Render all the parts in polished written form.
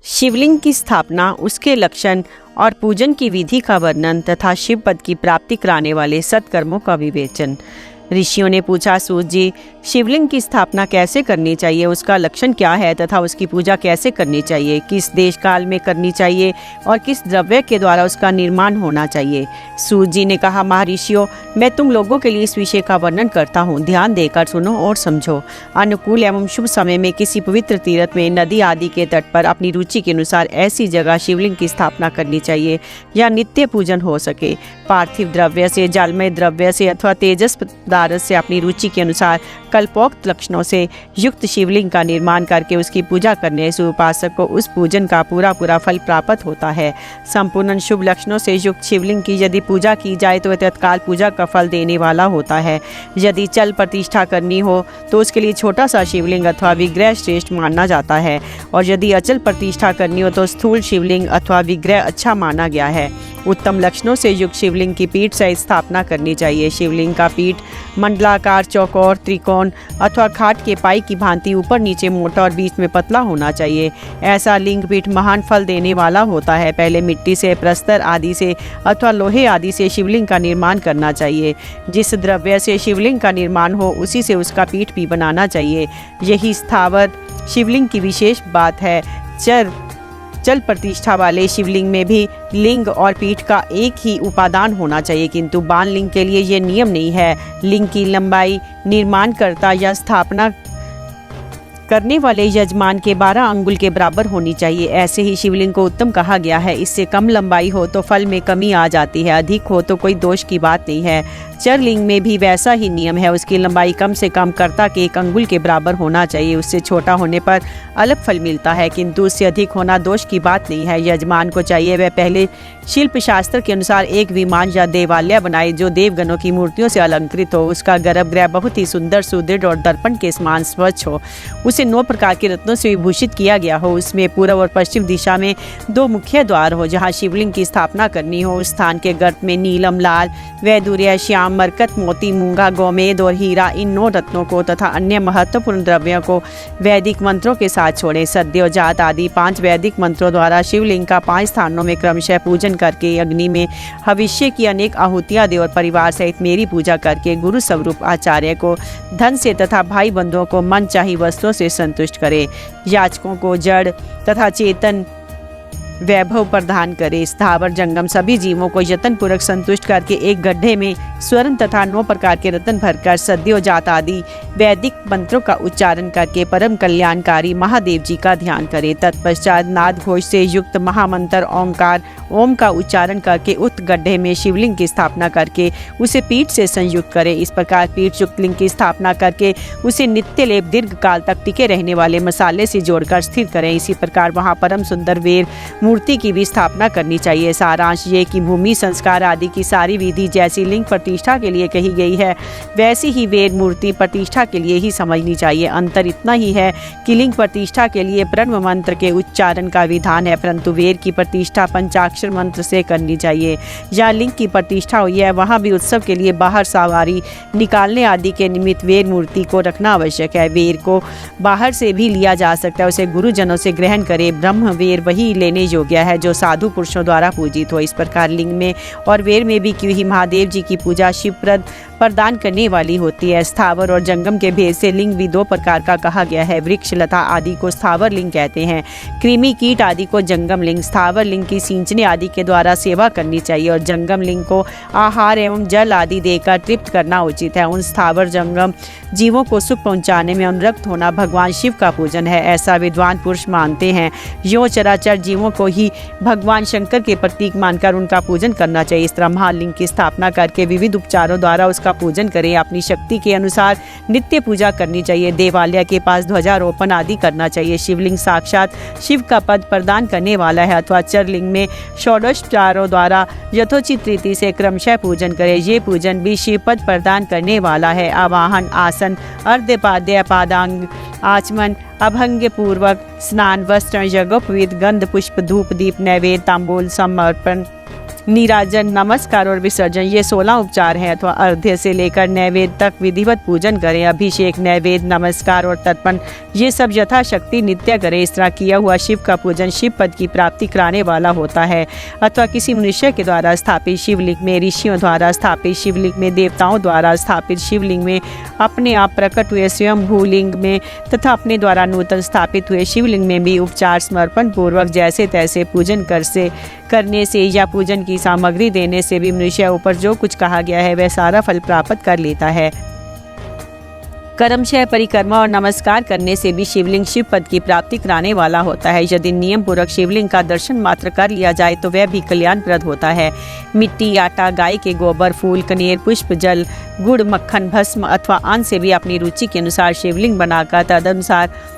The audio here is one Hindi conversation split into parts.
शिवलिंग की स्थापना, उसके लक्षण और पूजन की विधि का वर्णन तथा शिव पद की प्राप्ति कराने वाले सत्कर्मों का विवेचन। ऋषियों ने पूछा, सूत जी, शिवलिंग की स्थापना कैसे करनी चाहिए, उसका लक्षण क्या है तथा उसकी पूजा कैसे करनी चाहिए, किस देश काल में करनी चाहिए और किस द्रव्य के द्वारा उसका निर्माण होना चाहिए। सूत जी ने कहा, महर्षियों, मैं तुम लोगों के लिए इस विषय का वर्णन करता हूँ, ध्यान देकर सुनो और समझो। अनुकूल एवं शुभ समय में किसी पवित्र तीर्थ में, नदी आदि के तट पर अपनी रुचि के अनुसार ऐसी जगह शिवलिंग की स्थापना करनी चाहिए या नित्य पूजन हो सके। पार्थिव द्रव्य से, जलमय द्रव्य से अथवा तेजस पदार्थ से अपनी रुचि के अनुसार कल्पोक्त लक्षणों से युक्त शिवलिंग का निर्माण करके उसकी पूजा करने से उपासक को उस पूजन का पूरा फल प्राप्त होता है। संपूर्ण शुभ लक्षणों से युक्त शिवलिंग की यदि पूजा की जाए तो वह तत्काल पूजा का फल देने वाला होता है। यदि चल प्रतिष्ठा करनी हो तो उसके लिए छोटा सा शिवलिंग अथवा विग्रह श्रेष्ठ माना जाता है, और यदि अचल प्रतिष्ठा करनी हो तो स्थूल शिवलिंग अथवा विग्रह अच्छा माना गया है। उत्तम लक्षणों से युक्त शिवलिंग की पीठ सहित स्थापना करनी चाहिए। शिवलिंग का पीठ मंडलाकार, चौकोर, त्रिकोण अथवा खाट के पाई की भांति ऊपर नीचे मोटा और बीच में पतला होना चाहिए। ऐसा लिंग पीठ महान फल देने वाला होता है। पहले मिट्टी से, प्रस्तर आदि से अथवा लोहे आदि से शिवलिंग का निर्माण करना चाहिए। जिस द्रव्य से शिवलिंग का निर्माण हो उसी से उसका पीठ भी बनाना चाहिए। यही स्थावर शिवलिंग की विशेष बात है। चल प्रतिष्ठा वाले शिवलिंग में भी लिंग और पीठ का एक ही उपादान होना चाहिए, किंतु बाण लिंग के लिए ये नियम नहीं है। लिंग की लंबाई निर्माणकर्ता या स्थापना करने वाले यजमान के 12 अंगुल के बराबर होनी चाहिए। ऐसे ही शिवलिंग को उत्तम कहा गया है। इससे कम लंबाई हो तो फल में कमी आ जाती है, अधिक हो तो कोई दोष की बात नहीं है। चरलिंग में भी वैसा ही नियम है। उसकी लंबाई कम से कम कर्ता के 1 अंगुल के बराबर होना चाहिए। उससे छोटा होने पर अलग फल मिलता है, किंतु उससे अधिक होना दोष की बात नहीं है। यजमान को चाहिए वह पहले शिल्प शास्त्र के अनुसार एक विमान या देवालय बनाए जो देवगणों की मूर्तियों से अलंकृत हो। उसका गर्भगृह बहुत ही सुंदर, सुदृढ़ और दर्पण के समान स्वच्छ हो। उसे 9 प्रकार के रत्नों से विभूषित किया गया हो। उसमें पूर्व और पश्चिम दिशा में 2 मुख्य द्वार हो। जहाँ शिवलिंग की स्थापना करनी हो उस स्थान के गर्त में नीलम, लाल, वैदूर्य, श्याम, मरकत, मोती, मूंगा, गोमेद और हीरा, इन 9 रत्नों को तथा अन्य महत्वपूर्ण द्रव्यों को वैदिक मंत्रों के साथ छोड़े। सद्योजात आदि 5 वैदिक मंत्रों द्वारा शिवलिंग का 5 स्थानों में क्रमशः पूजन करके अग्नि में भविष्य की अनेक आहुतियां दे और परिवार सहित मेरी पूजा करके गुरु स्वरूप आचार्य को धन से तथा भाई बंधुओं को मन चाही वस्तुओं से संतुष्ट करे। याचकों को जड़ तथा चेतन वैभव प्रदान करे। स्थावर जंगम सभी जीवों को यत्न पूर्वक संतुष्ट करके एक गड्ढे में स्वर्ण तथा 9 प्रकार के रत्न भरकर सद्योजात आदि वैदिक मंत्रों का उच्चारण करके परम कल्याणकारी महादेव जी का ध्यान करे। तत्पश्चात नाद घोष से युक्त महामंत्र ओंकार ओम का उच्चारण करके उक्त गड्ढे में शिवलिंग की स्थापना करके उसे पीठ से संयुक्त करे। इस प्रकार पीठ युक्त लिंग की स्थापना करके उसे नित्य लेप दीर्घ काल तक टिके रहने वाले मसाले से जोड़कर स्थिर करें। इसी प्रकार वहाँ परम सुंदर वेर मूर्ति की भी स्थापना करनी चाहिए। सारांश ये कि भूमि संस्कार आदि की सारी विधि जैसी लिंग प्रतिष्ठा के लिए कही गई है वैसी ही वेद मूर्ति प्रतिष्ठा के लिए ही समझनी चाहिए। अंतर इतना ही है कि लिंग प्रतिष्ठा के लिए प्रणव मंत्र के उच्चारण का विधान है, परंतु वेद की प्रतिष्ठा पंचाक्षर मंत्र से करनी चाहिए। या लिंग की प्रतिष्ठा हुई है वहाँ भी उत्सव के लिए बाहर सवारी निकालने आदि के निमित्त वेद मूर्ति को रखना आवश्यक है। वेद को बाहर से भी लिया जा सकता है, उसे गुरुजनों से ग्रहण करे। ब्रह्म वेद वही लेने योग्य है जो साधु पुरुषों द्वारा पूजित हो। इस प्रकार लिंग में और वेर में भी क्यों ही महादेव जी की पूजा शिवप्रद प्रदान करने वाली होती है। स्थावर और जंगम के भेद से लिंग भी 2 प्रकार का कहा गया है। वृक्ष लता आदि को स्थावर लिंग कहते हैं, कृमि कीट आदि को जंगम लिंग। स्थावर लिंग की सिंचने आदि के द्वारा सेवा करनी चाहिए और जंगम लिंग को आहार एवं जल आदि देकर तृप्त करना उचित है। उन स्थावर जंगम जीवों को सुख पहुंचाने में अनुरक्त होना भगवान शिव का पूजन है, ऐसा विद्वान पुरुष मानते हैं। यो चराचर जीवों को ही भगवान शंकर के प्रतीक मानकर उनका पूजन करना चाहिए। इस तरह महालिंग की स्थापना करके विविध उपचारों द्वारा उसका पूजन करें। अपनी शक्ति के अनुसार नित्य पूजा करनी चाहिए। देवालय के पास ध्वजारोपण आदि करना चाहिए। शिवलिंग साक्षात शिव का पद प्रदान करने वाला है अथवा चरलिंग में षोडशोपचारों द्वारा यथोचित रीति से क्रमशः पूजन करें। ये पूजन भी शिव पद प्रदान करने वाला है। आवाहन, आसन, अर्धपाद्य, पादांग, आचमन, अभंग पूर्वक स्नान, वस्त्र, यज्ञोपवीत, गंध, पुष्प, धूप, दीप, नैवेद्य, तांबूल समर्पण नीराजन, नमस्कार और विसर्जन, ये 16 उपचार हैं। अथवा अर्घ्य से लेकर नैवेद्य तक विधिवत पूजन करें। अभिषेक, नैवेद्य, नमस्कार और तर्पण, ये सब यथाशक्ति नित्य करें। इस तरह किया हुआ शिव का पूजन शिव पद की प्राप्ति कराने वाला होता है। अथवा किसी मनुष्य के द्वारा स्थापित शिवलिंग में, ऋषियों द्वारा स्थापित शिवलिंग में, देवताओं द्वारा स्थापित शिवलिंग में, अपने आप प्रकट हुए स्वयं भूलिंग में तथा अपने द्वारा नूतन स्थापित हुए शिवलिंग में भी उपचार समर्पण पूर्वक जैसे तैसे पूजन करने से या पूजन की सामग्री देने से भी मनुष्य ऊपर जो कुछ कहा गया है वह सारा फल प्राप्त कर लेता है। कर्मशः परिक्रमा और नमस्कार करने से भी शिवलिंग शिव पद की प्राप्ति कराने वाला होता है। यदि नियम पूर्वक शिवलिंग का दर्शन मात्र कर लिया जाए तो वह भी कल्याणप्रद होता है। मिट्टी, आटा, गाय के गोबर, फूल, कनेर, पुष्प, जल, गुड़, मक्खन, भस्म अथवा अन्न से भी अपनी रुचि के अनुसार शिवलिंग बनाकर तदनुसार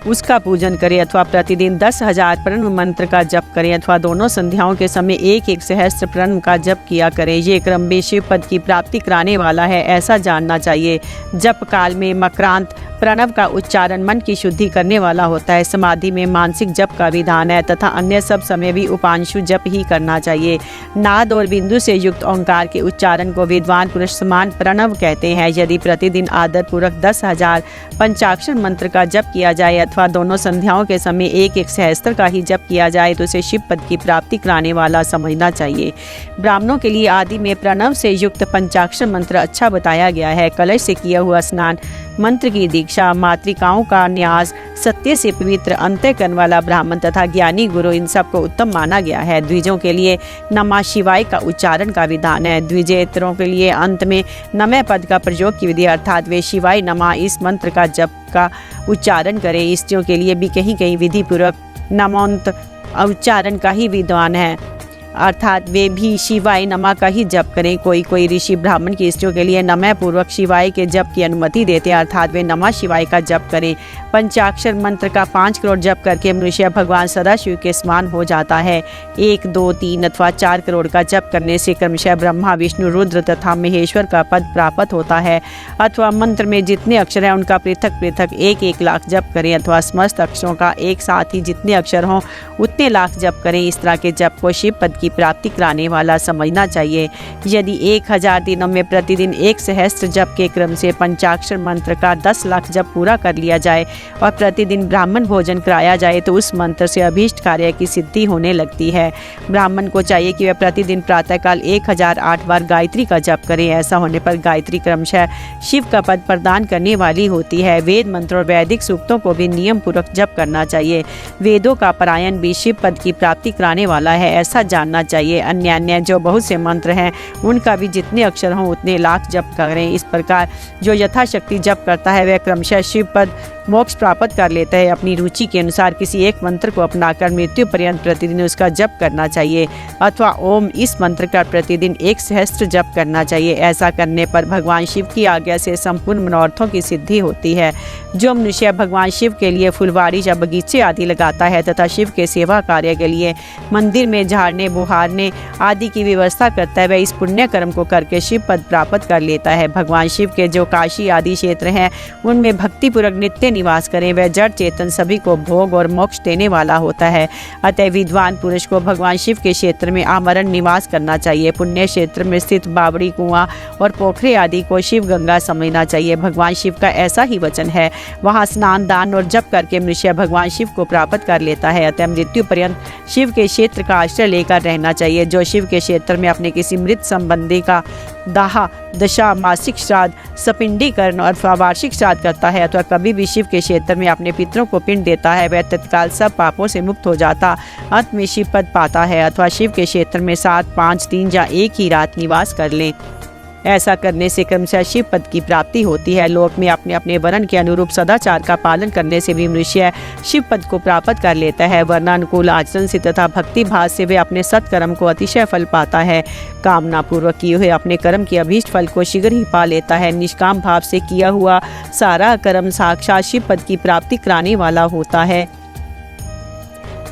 उसका पूजन करें। अथवा प्रतिदिन 10,000 प्रणव मंत्र का जप करें। अथवा दोनों संध्याओं के समय 1-1 सहस्त्र प्रणव का जप किया करें। ये क्रम भी शिव पद की प्राप्ति कराने वाला है, ऐसा जानना चाहिए। जप काल में मकरांत प्रणव का उच्चारण मन की शुद्धि करने वाला होता है। समाधि में मानसिक जप का विधान है तथा अन्य सब समय भी उपांशु जप ही करना चाहिए। नाद और बिंदु से युक्त ओंकार के उच्चारण को विद्वान पुरुष समान प्रणव कहते हैं। यदि प्रतिदिन आदर पूर्वक 10,000 पंचाक्षर मंत्र का जप किया जाए अथवा दोनों संध्याओं के समय 1-1 सहस्त्र का ही जप किया जाए तो उसे शिव पद की प्राप्ति कराने वाला समझना चाहिए। ब्राह्मणों के लिए आदि में प्रणव से युक्त पंचाक्षर मंत्र अच्छा बताया गया है। कलश से किया हुआ स्नान, मंत्र की दीक्षा, मातृकाओं का न्यास, सत्य से पवित्र अंतःकरण वाला ब्राह्मण तथा ज्ञानी गुरु, इन सब को उत्तम माना गया है। द्विजों के लिए नमः शिवाय का उच्चारण का विधान है। द्विजेतरों के लिए अंत में नमः पद का प्रयोग की विधि, अर्थात वे शिवाय नमः इस मंत्र का जप का उच्चारण करें। स्त्रियों के लिए भी कहीं कहीं विधि पूर्वक नमोन्त उच्चारण का ही विद्वान है, अर्थात वे भी शिवाय नमः का ही जप करें। कोई ऋषि ब्राह्मण की स्त्रियों के लिए नमः पूर्वक शिवाय के जप की अनुमति देते हैं, अर्थात वे नमः शिवाय का जप करें। पंचाक्षर मंत्र का 5 करोड़ जप करके मनुष्य भगवान सदाशिव के समान हो जाता है। 1, 2, 3 अथवा 4 करोड़ का जप करने से क्रमशः ब्रह्मा, विष्णु, रुद्र तथा महेश्वर का पद प्राप्त होता है। अथवा मंत्र में जितने अक्षर हैं उनका पृथक पृथक 1-1 लाख जप करें। अथवा समस्त अक्षरों का एक साथ ही जितने अक्षर हों उतने लाख जप करें। इस तरह के जप को शिव पद की प्राप्ति कराने वाला समझना चाहिए। यदि 1000 दिनों में प्रतिदिन 1 सहस्त्र जप के क्रम से पंचाक्षर मंत्र का 10 लाख जप पूरा कर लिया जाए और प्रतिदिन ब्राह्मण भोजन कराया जाए तो उस मंत्र से अभीष्ट कार्य की सिद्धि होने लगती है। ब्राह्मण को चाहिए कि वह प्रतिदिन प्रातःकाल 1008 बार गायत्री का जप करें। ऐसा होने पर गायत्री क्रमशः शिव का पद प्रदान करने वाली होती है। वेद मंत्र और वैदिक सूक्तों को भी नियम पूर्वक जप करना चाहिए। वेदों का पारायण भी शिव पद की प्राप्ति कराने वाला है, ऐसा जानना चाहिए। अन्य जो बहुत से मंत्र हैं उनका भी जितने अक्षर हों उतने लाख जप करें। इस प्रकार जो यथाशक्ति जप करता है वह क्रमशः शिव पद मोक्ष प्राप्त कर लेता है। अपनी रुचि के अनुसार किसी एक मंत्र को अपनाकर मृत्यु पर्यंत प्रतिदिन उसका जप करना चाहिए। अथवा ओम इस मंत्र का प्रतिदिन 1 सहस्त्र जप करना चाहिए। ऐसा करने पर भगवान शिव की आज्ञा से संपूर्ण मनोरथों की सिद्धि होती है। जो मनुष्य भगवान शिव के लिए फुलवारी या बगीचे आदि लगाता है तथा शिव के सेवा कार्य के लिए मंदिर में झाड़ने, बुहारने आदि की व्यवस्था करता है, वह इस पुण्य कर्म को करके शिव पद प्राप्त कर लेता है। भगवान शिव के जो काशी आदि क्षेत्र हैं उनमें भक्तिपूर्वक नित्य निवास करें। वह जड़ चेतन सभी को भोग और मोक्ष देने वाला होता है। अतः विद्वान पुरुष को भगवान शिव के क्षेत्र में आमरण निवास करना चाहिए। पुण्य क्षेत्र में स्थित बावड़ी, कुआं और पोखरे आदि को शिव गंगा समझना चाहिए। भगवान शिव का ऐसा ही वचन है, वहाँ स्नान, दान और जप करके मनुष्य भगवान शिव को प्राप्त कर लेता है। अतः मृत्यु पर्यंत शिव के क्षेत्र का आश्रय लेकर रहना चाहिए। जो शिव के क्षेत्र में अपने किसी मृत संबंधी का दाह, दशा, मासिक श्राद्ध, सपिंडीकरण अथवा वार्षिक श्राद्ध करता है अथवा कभी भी शिव के क्षेत्र में अपने पितरों को पिंड देता है, वह तत्काल सब पापों से मुक्त हो जाता अंत में शिव पद पाता है। अथवा शिव के क्षेत्र में 7, 5, 3 या 1 ही रात निवास कर लें। ऐसा करने से क्रमशः शिव पद की प्राप्ति होती है। लोक में अपने अपने वर्ण के अनुरूप सदाचार का पालन करने से भी मनुष्य शिव पद को प्राप्त कर लेता है। वर्णानुकूल आचरण से तथा भक्ति भाव से वे अपने सत्कर्म को अतिशय फल पाता है। कामना पूर्वक किए हुए अपने कर्म के अभीष्ट फल को शीघ्र ही पा लेता है। निष्काम भाव से किया हुआ सारा कर्म साक्षात शिव पद की प्राप्ति कराने वाला होता है।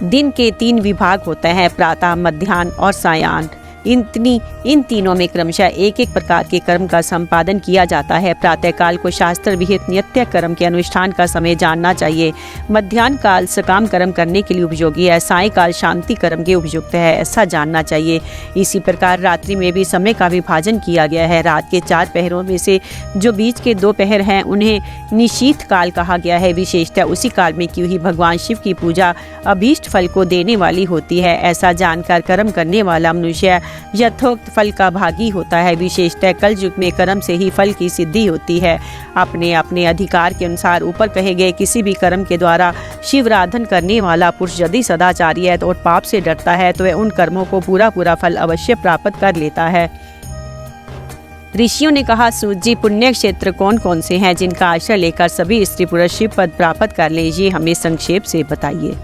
दिन के 3 विभाग होते हैं, प्रातः, मध्याह्न और सायाह्न। इन तीनों में क्रमशः एक एक प्रकार के कर्म का संपादन किया जाता है। प्रातःकाल को शास्त्र विहित नित्य कर्म के अनुष्ठान का समय जानना चाहिए। मध्याह्न काल सकाम कर्म करने के लिए उपयोगी है। सायंकाल शांति कर्म के उपयुक्त है, ऐसा जानना चाहिए। इसी प्रकार रात्रि में भी समय का विभाजन किया गया है। रात के 4 पहरों में से जो बीच के 2 पहर हैं उन्हें निशीथ काल कहा गया है। विशेषतः उसी काल में की हुई भगवान शिव की पूजा अभीष्ट फल को देने वाली होती है। ऐसा जानकर कर्म करने वाला मनुष्य यथोक्त फल का भागी होता है। विशेषतः कल युग में कर्म से ही फल की सिद्धि होती है। अपने अपने अधिकार के अनुसार ऊपर कहे गए किसी भी कर्म के द्वारा शिवराधन करने वाला पुरुष यदि सदाचारी है और पाप से डरता है तो वह उन कर्मों को पूरा फल अवश्य प्राप्त कर लेता है। ऋषियों ने कहा, सूत जी, पुण्य क्षेत्र कौन कौन से हैं जिनका आश्रय लेकर सभी स्त्री पुरुष शिव पद प्राप्त कर लें, ये हमें संक्षेप से बताइए।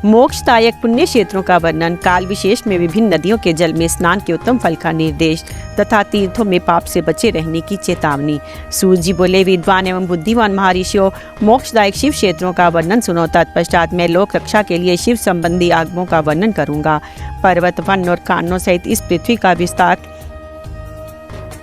मोक्षदायक पुण्य क्षेत्रों का वर्णन, काल विशेष में विभिन्न नदियों के जल में स्नान के उत्तम फल का निर्देश तथा तीर्थों में पाप से बचे रहने की चेतावनी। सूत जी बोले, विद्वान एवं बुद्धिमान महर्षियों, मोक्षदायक शिव क्षेत्रों का वर्णन सुनो। तत्पश्चात मैं लोक रक्षा के लिए शिव संबंधी आगमों का वर्णन करूंगा। पर्वत, वन और कानों सहित इस पृथ्वी का विस्तार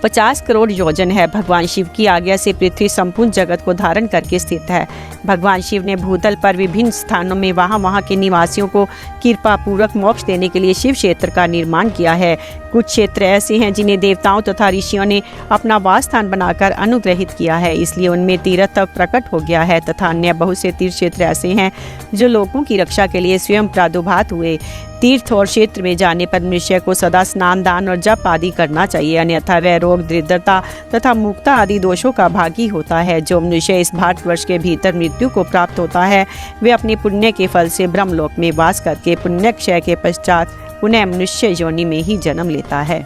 50 करोड़ योजन है। भगवान शिव की आज्ञा से पृथ्वी संपूर्ण जगत को धारण करके स्थित है। भगवान शिव ने भूतल पर विभिन्न स्थानों में वहाँ के निवासियों को कृपा पूर्वक मोक्ष देने के लिए शिव क्षेत्र का निर्माण किया है। कुछ क्षेत्र ऐसे हैं जिन्हें देवताओं तथा ऋषियों ने अपना वास स्थान बनाकर अनुग्रहित किया है, इसलिए उनमें तीर्थ प्रकट हो गया है, तथा अन्य बहुत से तीर्थ क्षेत्र ऐसे हैं जो लोगों की रक्षा के लिए स्वयं प्रादुर्भाव हुए। तीर्थ और क्षेत्र में जाने पर मनुष्य को सदा स्नान, दान और जप आदि करना चाहिए, अन्यथा वह रोग, दरिद्रता तथा मुक्ता आदि दोषों का भागी होता है। जो मनुष्य इस भारतवर्ष के भीतर मृत्यु को प्राप्त होता है वे अपने पुण्य के फल से ब्रह्मलोक में वास करके पुण्य क्षय के पश्चात पुनः मनुष्य योनि में ही जन्म लेता है।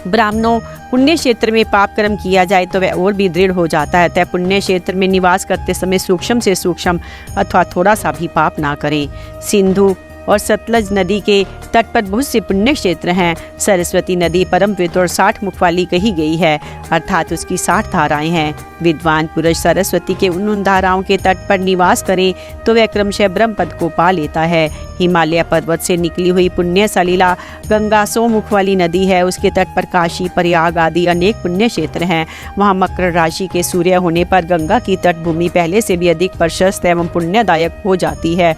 ब्राह्मणों, पुण्य क्षेत्र में पाप कर्म किया जाए तो वह और भी दृढ़ हो जाता है। अतः पुण्य क्षेत्र में निवास करते समय सूक्ष्म से सूक्ष्म अथवा थोड़ा सा भी पाप ना करें। सिंधु और सतलज नदी के तट पर बहुत से पुण्य क्षेत्र हैं। सरस्वती नदी परम पवित्र और 60 मुख वाली कही गई है, अर्थात उसकी 60 धाराएं हैं। विद्वान पुरुष सरस्वती के उन धाराओं के तट पर निवास करें तो वह क्रमशः ब्रह्म पद को पा लेता है। हिमालय पर्वत से निकली हुई पुण्य सलीला गंगा 100 मुख वाली नदी है। उसके तट पर काशी, प्रयाग आदि अनेक पुण्य क्षेत्र हैं। वहाँ मकर राशि के सूर्य होने पर गंगा की तट भूमि पहले से भी अधिक प्रशस्त एवं पुण्यदायक हो जाती है।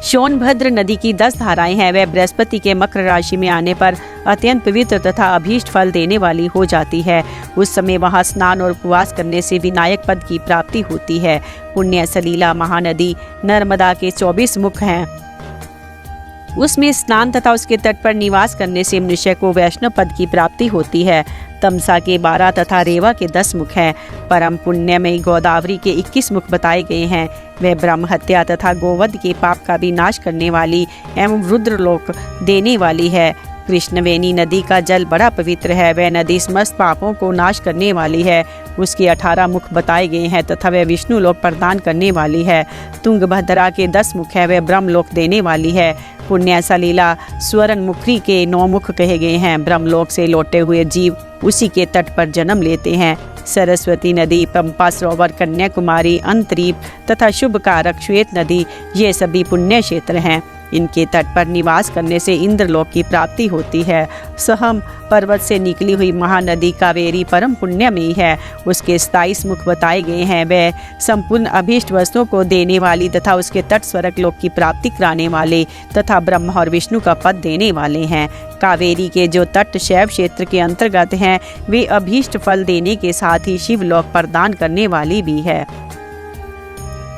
सोनभद्र नदी की 10 धाराएं हैं। वह बृहस्पति के मकर राशि में आने पर अत्यंत पवित्र तथा अभीष्ट फल देने वाली हो जाती है। उस समय वहां स्नान और उपवास करने से विनायक पद की प्राप्ति होती है। पुण्य सलीला महानदी नर्मदा के 24 मुख हैं। उसमें स्नान तथा उसके तट पर निवास करने से मनुष्य को वैष्णव पद की प्राप्ति होती है। तमसा के 12 तथा रेवा के 10 मुख हैं। परम पुण्य में गोदावरी के 21 मुख बताए गए हैं। वह ब्रह्म हत्या तथा गोवध के पाप का भी नाश करने वाली एवं रुद्रलोक देने वाली है। कृष्णवेणी नदी का जल बड़ा पवित्र है। वह नदी समस्त पापों को नाश करने वाली है। उसके 18 मुख बताए गए हैं तथा वह विष्णु लोक प्रदान करने वाली है। तुंगभद्रा के 10 मुख है। वह ब्रह्मलोक देने वाली है। पुण्य सलीला स्वर्ण मुखरी के 9 मुख कहे गए हैं। ब्रह्मलोक से लौटे हुए जीव उसी के तट पर जन्म लेते हैं। सरस्वती नदी, पंपा सरोवर, कन्याकुमारी, अंतरीप तथा शुभ कारक श्वेत नदी, ये सभी पुण्य क्षेत्र हैं। इनके तट पर निवास करने से इंद्रलोक की प्राप्ति होती है। सहम पर्वत से निकली हुई महानदी कावेरी परम पुण्यमयी है। उसके 27 मुख बताए गए हैं। वह संपूर्ण अभीष्ट वस्तुओं को देने वाली तथा उसके तट स्वर्ग लोक की प्राप्ति कराने वाले तथा ब्रह्मा और विष्णु का पद देने वाले हैं। कावेरी के जो तट शैव क्षेत्र के अंतर्गत हैं वे अभीष्ट फल देने के साथ ही शिवलोक प्रदान करने वाली भी है।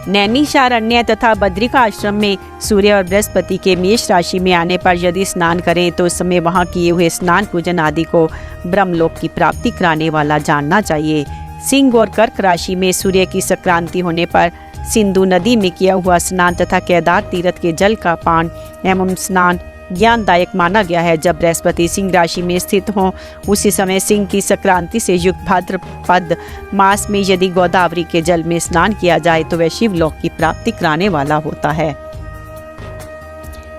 नैमिषारण्य तथा बद्रिका आश्रम में सूर्य और बृहस्पति के मेष राशि में आने पर यदि स्नान करें तो उस समय वहां किए हुए स्नान पूजन आदि को ब्रह्मलोक की प्राप्ति कराने वाला जानना चाहिए। सिंह और कर्क राशि में सूर्य की संक्रांति होने पर सिंधु नदी में किया हुआ स्नान तथा केदार तीर्थ के जल का पान एवं स्नान ज्ञानदायक माना गया है। जब बृहस्पति सिंह राशि में स्थित हों उसी समय सिंह की संक्रांति से युक्त भाद्रपद मास में यदि गोदावरी के जल में स्नान किया जाए तो वह शिवलोक की प्राप्ति कराने वाला होता है।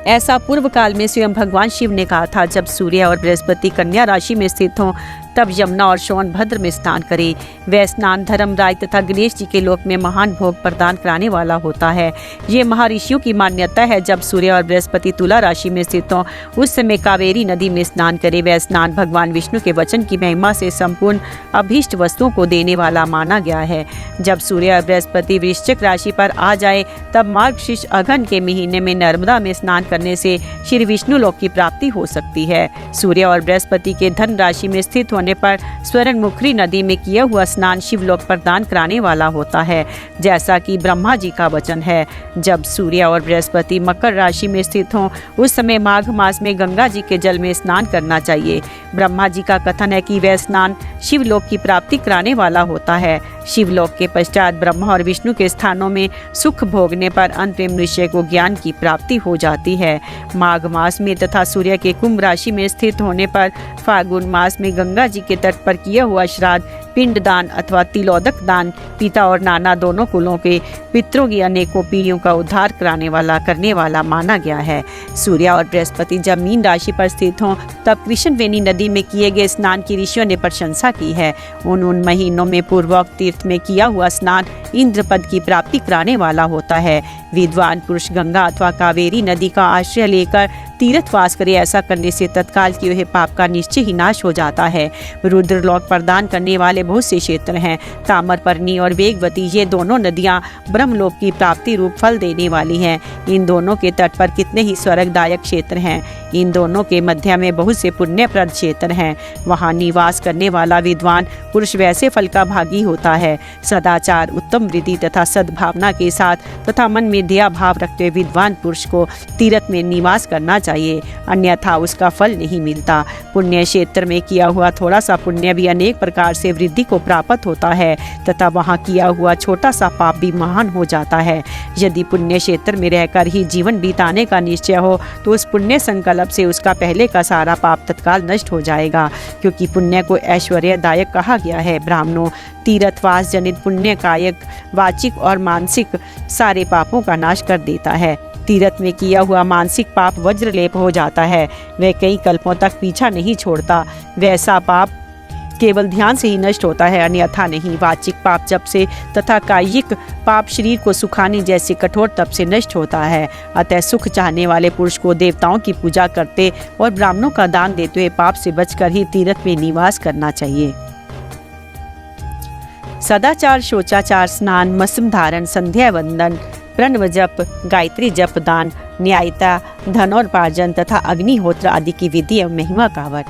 ऐसा पूर्व काल में स्वयं भगवान शिव ने कहा था। जब सूर्य और बृहस्पति कन्या राशि में स्थित हों तब यमुना और सोनभद्र में स्नान करे। वह स्नान धर्मराज तथा गणेश जी के लोक में महान भोग प्रदान कराने वाला होता है। ये महर्षियों की मान्यता है। जब सूर्य और बृहस्पति तुला राशि में स्थित हों उस समय कावेरी नदी में स्नान करे। वह स्नान भगवान विष्णु के वचन की महिमा से संपूर्ण अभीष्ट वस्तुओं को देने वाला माना गया है। जब सूर्य और बृहस्पति वृश्चिक राशि पर आ जाए तब मार्गशीर्ष अगहन के महीने में नर्मदा में स्नान करने से श्री विष्णु लोक की प्राप्ति हो सकती है। सूर्य और बृहस्पति के धन राशि में स्थित होने पर स्वर्णमुखी नदी में किया हुआ स्नान शिवलोक प्रदान कराने वाला होता है, जैसा कि ब्रह्मा जी का वचन है। जब सूर्य और बृहस्पति मकर राशि में स्थित हों उस समय माघ मास में गंगा जी के जल में स्नान करना चाहिए। ब्रह्मा जी का कथन है कि वह स्नान शिवलोक की प्राप्ति कराने वाला होता है। शिवलोक के पश्चात ब्रह्मा और विष्णु के स्थानों में सुख भोगने पर अंतरिम मनुष्य को ज्ञान की प्राप्ति हो जाती है। माघ मास में तथा सूर्य के कुंभ राशि में स्थित होने पर फाल्गुन मास में गंगा जी के तट पर किया हुआ श्राद्ध, पिंडदान अथवा तिलोदक दान पिता और नाना दोनों कुलों के पितरों की अनेकों पीढ़ियों का उद्धार करने वाला माना गया है। सूर्य और बृहस्पति जब मीन राशि पर स्थित हों तब कृष्णवेणी नदी में किए गए स्नान की ऋषियों ने प्रशंसा की है। उन महीनों में पूर्वोक्त तीर्थ में किया हुआ स्नान इंद्र पद की प्राप्ति कराने वाला होता है। विद्वान पुरुष गंगा अथवा कावेरी नदी का आश्रय लेकर तीर्थवास करे। ऐसा करने से तत्काल किए हुए पाप का निश्चय ही नाश हो जाता है। रुद्रलोक प्रदान करने वाले बहुत से क्षेत्र हैं। ताम्रपर्णी और वेगवती ये दोनों नदियां ब्रह्मलोक की प्राप्ति रूप फल देने वाली हैं। इन दोनों के तट पर कितने ही स्वर्गदायक क्षेत्र हैं। इन दोनों के मध्य में बहुत से पुण्यप्रद क्षेत्र हैं। वहां निवास करने वाला विद्वान पुरुष वैसे फल का भागी होता है। सदाचार, उत्तम वृद्धि तथा सद्भावना के साथ तथा मन में दया भाव रखते हुए विद्वान पुरुष को तीर्थ में निवास करना चाहिए, अन्यथा उसका फल नहीं मिलता। पुण्य क्षेत्र में किया हुआ थोड़ा सा पुण्य भी अनेक प्रकार से वृद्धि को प्राप्त होता है तथा वहाँ किया हुआ छोटा सा पाप भी महान हो जाता है। यदि पुण्य क्षेत्र में रहकर ही जीवन बिताने का निश्चय हो तो उस पुण्य संकल्प से उसका पहले का सारा पाप तत्काल नष्ट हो जाएगा, क्योंकि पुण्य को ऐश्वर्यदायक कहा गया है। ब्राह्मणों, तीर्थवास जनित पुण्य कायिक, वाचिक और मानसिक सारे पापों का नाश कर देता है। तीर्थ में किया हुआ मानसिक पाप वज्रलेप हो जाता है। वह कई कल्पों तक पीछा नहीं छोड़ता। वैसा पाप केवल ध्यान से ही नष्ट होता है, अन्यथा नहीं। वाचिक पाप जप से तथा कायिक पाप शरीर को सुखाने जैसे कठोर तप से नष्ट होता है। अतः सुख चाहने वाले पुरुष को देवताओं की पूजा करते और ब्राह्मणों का दान देते हुए पाप से बचकर ही तीर्थ में निवास करना चाहिए। सदाचार, शौचाचार, स्नान, मसम धारण, संध्या वंदन, प्रणव जप, गायत्री जप, दान, न्यायता, धनोपार्जन तथा अग्निहोत्र आदि की विधि एवं महिमा गावत।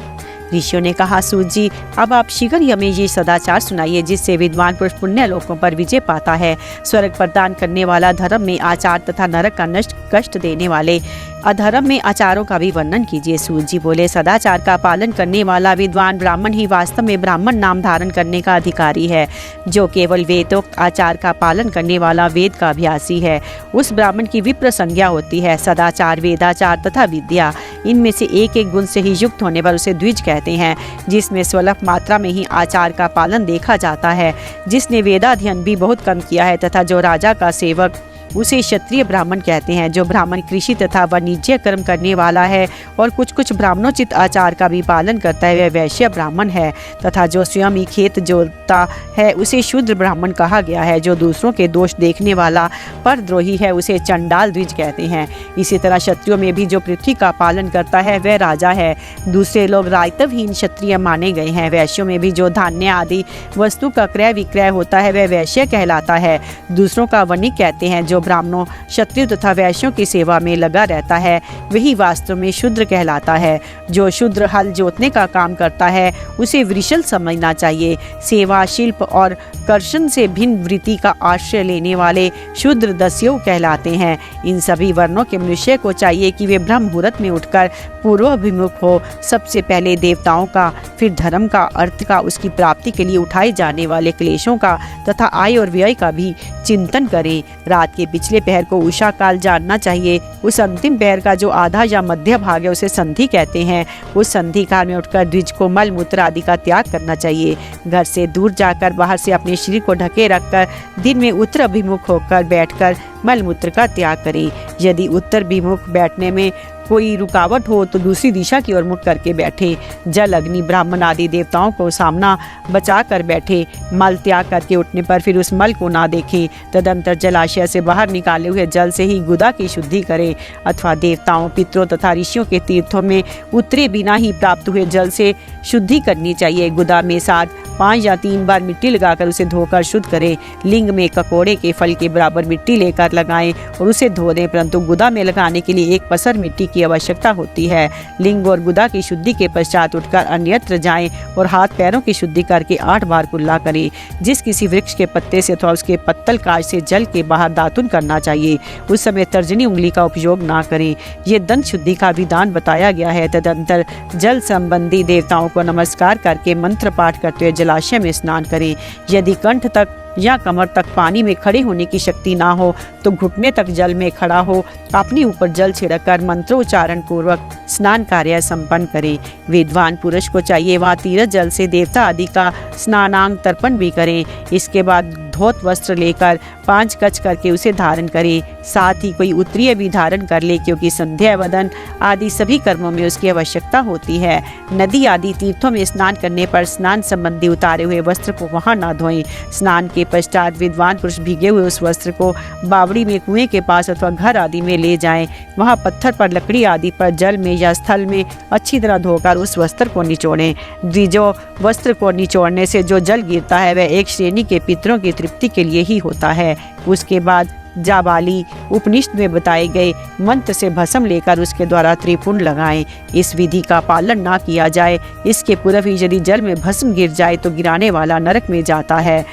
ऋषियों ने कहा, सूत जी, अब आप शीघ्र हमें ये सदाचार सुनाइए जिससे विद्वान पुरुष पुण्य लोकों पर विजय पाता है। स्वर्ग प्रदान करने वाला, धर्म में आचार तथा नरक का नष्ट कष्ट देने वाले अधर्म में आचारों का भी वर्णन कीजिए। सूत जी बोले, सदाचार का पालन करने वाला विद्वान ब्राह्मण ही वास्तव में ब्राह्मण नाम धारण करने का अधिकारी है। जो केवल वेदोक्त आचार का पालन करने वाला वेद का अभ्यासी है, उस ब्राह्मण की विप्र संज्ञा होती है। सदाचार, वेदाचार तथा विद्या, इनमें से एक एक गुण से ही युक्त होने पर उसे द्विज कहते हैं, जिसमें स्वल्प मात्रा में ही आचार का पालन देखा जाता है। जिसने वेदाध्ययन भी बहुत कम किया है तथा जो राजा का सेवक, उसे क्षत्रिय ब्राह्मण कहते हैं। जो ब्राह्मण कृषि तथा वाणिज्य कर्म करने वाला है और कुछ कुछ ब्राह्मणोचित आचार का भी पालन करता है, वह वैश्य ब्राह्मण है। तथा जो स्वयं ही खेत जोतता है, उसे शूद्र ब्राह्मण कहा गया है। जो दूसरों के दोष देखने वाला परद्रोही है, उसे चंडाल द्विज कहते हैं। इसी तरह क्षत्रियों में भी जो पृथ्वी का पालन करता है, वह राजा है। दूसरे लोग रायतवहीन क्षत्रिय माने गए हैं। वैश्यों में भी जो धान्य आदि वस्तु का क्रय विक्रय होता है, वह वैश्य कहलाता है। दूसरों का वणिक कहते हैं। जो ब्राह्मणों, क्षत्रिय तथा वैश्यों की सेवा में लगा रहता है, वही वास्तव में शूद्र कहलाता है। जो शूद्र हल जोतने का काम करता है, उसे वृषल समझना चाहिए। सेवा, शिल्प और कर्षण से भिन्न वृत्ति का आश्रय लेने वाले शूद्र दस्यु कहलाते हैं। इन सभी वर्णों के मनुष्य को चाहिए कि वे ब्रह्म मुहूर्त में उठकर पूर्वाभिमुख हो। सबसे पहले देवताओं का, फिर धर्म का, अर्थ का, उसकी प्राप्ति के लिए उठाए जाने वाले क्लेशों का तथा आय और व्यय का भी चिंतन करें। रात के पिछले पहर को उषा काल जानना चाहिए। उस अंतिम पहर का जो आधा या मध्य भाग है, उसे संधि कहते हैं। उस संधि काल में उठकर द्विज को मल मूत्र आदि का त्याग करना चाहिए। घर से दूर जाकर बाहर से अपने शरीर को ढके रखकर दिन में उत्तर अभिमुख होकर बैठकर मल मूत्र का त्याग करें। यदि उत्तर अभिमुख बैठने में कोई रुकावट हो तो दूसरी दिशा की ओर मुख करके बैठे। जल, अग्नि, ब्राह्मण आदि देवताओं को सामना बचा कर बैठे। मल त्याग करके उठने पर फिर उस मल को ना देखें। तदंतर जलाशय से बाहर निकाले हुए जल से ही गुदा की शुद्धि करें अथवा देवताओं, पितरों तथा ऋषियों के तीर्थों में उतरे बिना ही प्राप्त हुए जल से शुद्धि करनी चाहिए। गुदा में 7, 5 या 3 बार मिट्टी लगाकर उसे धोकर शुद्ध करें। लिंग में ककोड़े के फल के बराबर मिट्टी लेकर लगाएं और उसे धो दें, परंतु गुदा में लगाने के लिए 1 पसर मिट्टी की आवश्यकता होती है। लिंग और गुदा की शुद्धि के पश्चात उठकर अन्यत्र जाएं और हाथ पैरों की शुद्धि करके 8 बार कुल्ला करें। जिस किसी वृक्ष के पत्ते से अथवा उसके पत्तल काट से जल के बाहर दातुन करना चाहिए, उस समय तर्जनी उंगली का उपयोग ना करें। ये दंत शुद्धि का विधान बताया गया है। तदंतर जल संबंधी देवताओं को नमस्कार करके मंत्र पाठ करते हुए जलाशय में स्नान करें। यदि कंठ तक या कमर तक पानी में खड़े होने की शक्ति ना हो तो घुटने तक जल में खड़ा हो अपने ऊपर जल छिड़ककर मंत्रोच्चारण पूर्वक स्नान कार्य संपन्न करे। विद्वान पुरुष को चाहिए वहाँ तीर्थ जल से देवता आदि का स्नानांग तर्पण भी करें। इसके बाद धोत वस्त्र लेकर 5 गज करके उसे धारण करे। साथ ही कोई उत्तरीय भी धारण कर ले, क्योंकि संध्या वदन आदि सभी कर्मों में उसकी आवश्यकता होती है। नदी आदि तीर्थों में स्नान करने पर स्नान संबंधी उतारे हुए वस्त्र को वहां ना धोएं। स्नान के पश्चात विद्वान पुरुष भीगे हुए उस वस्त्र को बावड़ी में, कुएं के पास अथवा घर आदि में ले जाएं। वहां पत्थर पर, लकड़ी आदि पर, जल में या स्थल में अच्छी तरह धोकर उस वस्त्र को निचोड़ें। द्विजो वस्त्र को निचोड़ने से जो जल गिरता है वह एक श्रेणी के पितरों की तृप्ति के लिए ही होता है। उसके बाद जाबाली उपनिषद में बताए गए मंत्र से भस्म लेकर उसके द्वारा त्रिपुंड लगाएं। इस विधि का पालन ना किया जाए, इसके पूर्व ही यदि जल में भस्म गिर जाए तो गिराने वाला नरक में जाता है।